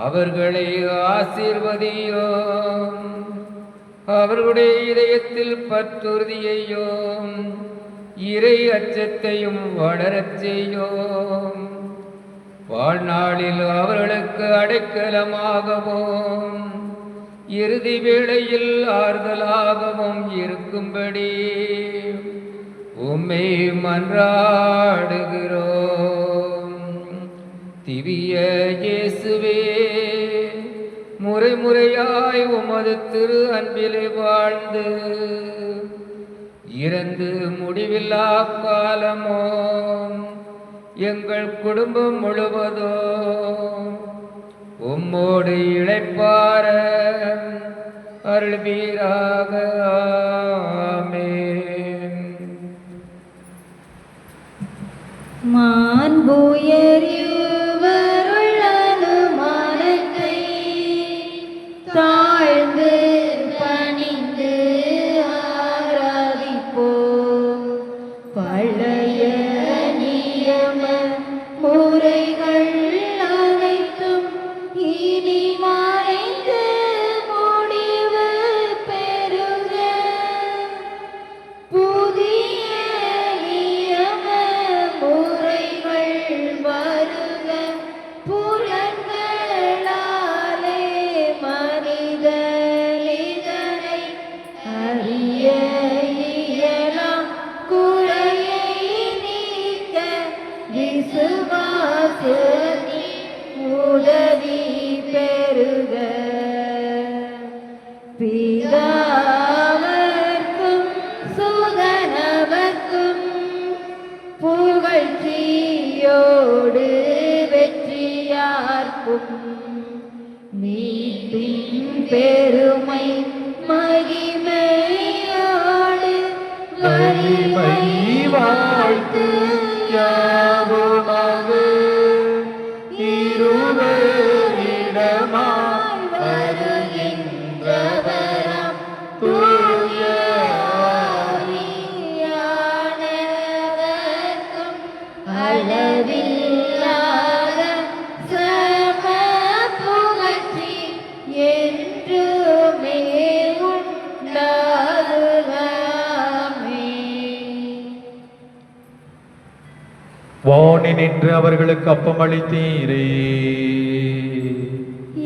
அவர்களை ஆசீர்வதியோம். அவர்களுடைய இதயத்தில் பற்றுறுதியையும் இறை அச்சத்தையும் வளரச் செய்யோம். வாழ்நாளில் அவர்களுக்கு அடைக்கலமாகவும் இறுதி வேளையில் ஆறுதலாகவும் இருக்கும்படி உம்மை மன்றாடுகிறோம். திவ்ய இயேசுவே, முறைமுறையாய் உமது திரு அன்பிலே வாழ்ந்து இறந்து முடிவில்லா காலமோ எங்கள் குடும்பம் முழுவதும் உம்மோடு இளைப்பார அருள்வீராக. ஆமென். மாண்புயர்வருள் அனுமானத்தை தாழ்ந்து பணிந்து ஆராதிப்போம். பழைய நியம முறைகள் அனைத்தும் இனி மறைந்து முடிவு பெறுக. புதிய நியம முறைகள் வருக. புலன்களாலே மனிதனை அறிய இயலாம். குறையை நீக்க விசுவாசத்தின் உதவி பெறுக. பிதாவர்க்கும் சுதனவர்க்கும் புகழ்ச்சியோடு வெற்றியார்க்கும் பெருமை மகிமையோடு வலிமை வாழ்த்து யாவுமாக இருவரிடமாய் வருகின்றவராம் தூய ஆவியானவர்க்கும் அளவில்லாத சம புகழ்ச்சி என்றுமே உண்டாகுகமே. வானி நின்று அவர்களுக்கு அப்பமளித்தீரே.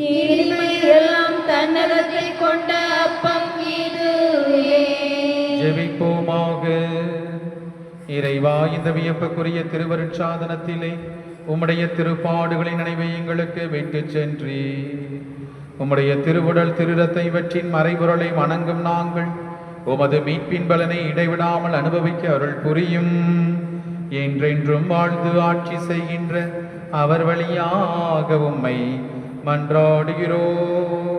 இனிமையெல்லாம் தன்னகத்தில் கொண்ட அப்பம் இதுவே. ஜெபிப்போமாக. இறைவா, இந்த வியப்புக்குரிய திருவருட்சாதனத்திலே உம்முடைய திருப்பாடுகளின் நினைவை எங்களுக்கு விட்டுச் சென்றி உம்முடைய திருவுடல் திருரத்தை இவற்றின் மறைபொருளை வணங்கும் நாங்கள் உமது மீட்பின் பலனை இடைவிடாமல் அனுபவிக்க அருள் புரியும். என்றென்றும் வாழ்ந்து ஆட்சி செய்கின்ற அவர் வழியாக உம்மை மன்றாடுகிறோம்.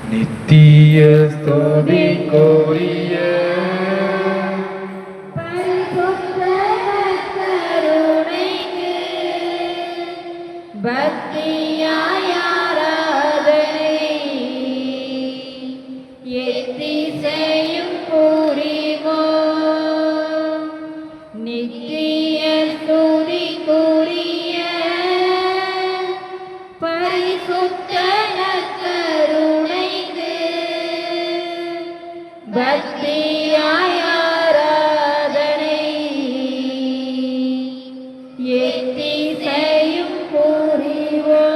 நித்திய ஸ்துதிக்குரிய பரிசுத்த கருணைக்கு பக்தியாய் ஆராதனை எத்திசையும் புரிவோம். நித்திய ஸ்துதிக்குரிய பரிசுத்த கருணைக்கு பக்தியாய் ஆராதனை எத்திசையும் புரிவோம்.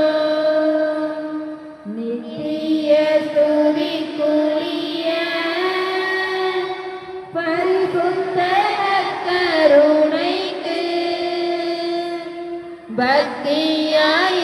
நித்திய ஸ்துதிக்குரிய பரிசுத்த கருணைக்கு பக்தியாய்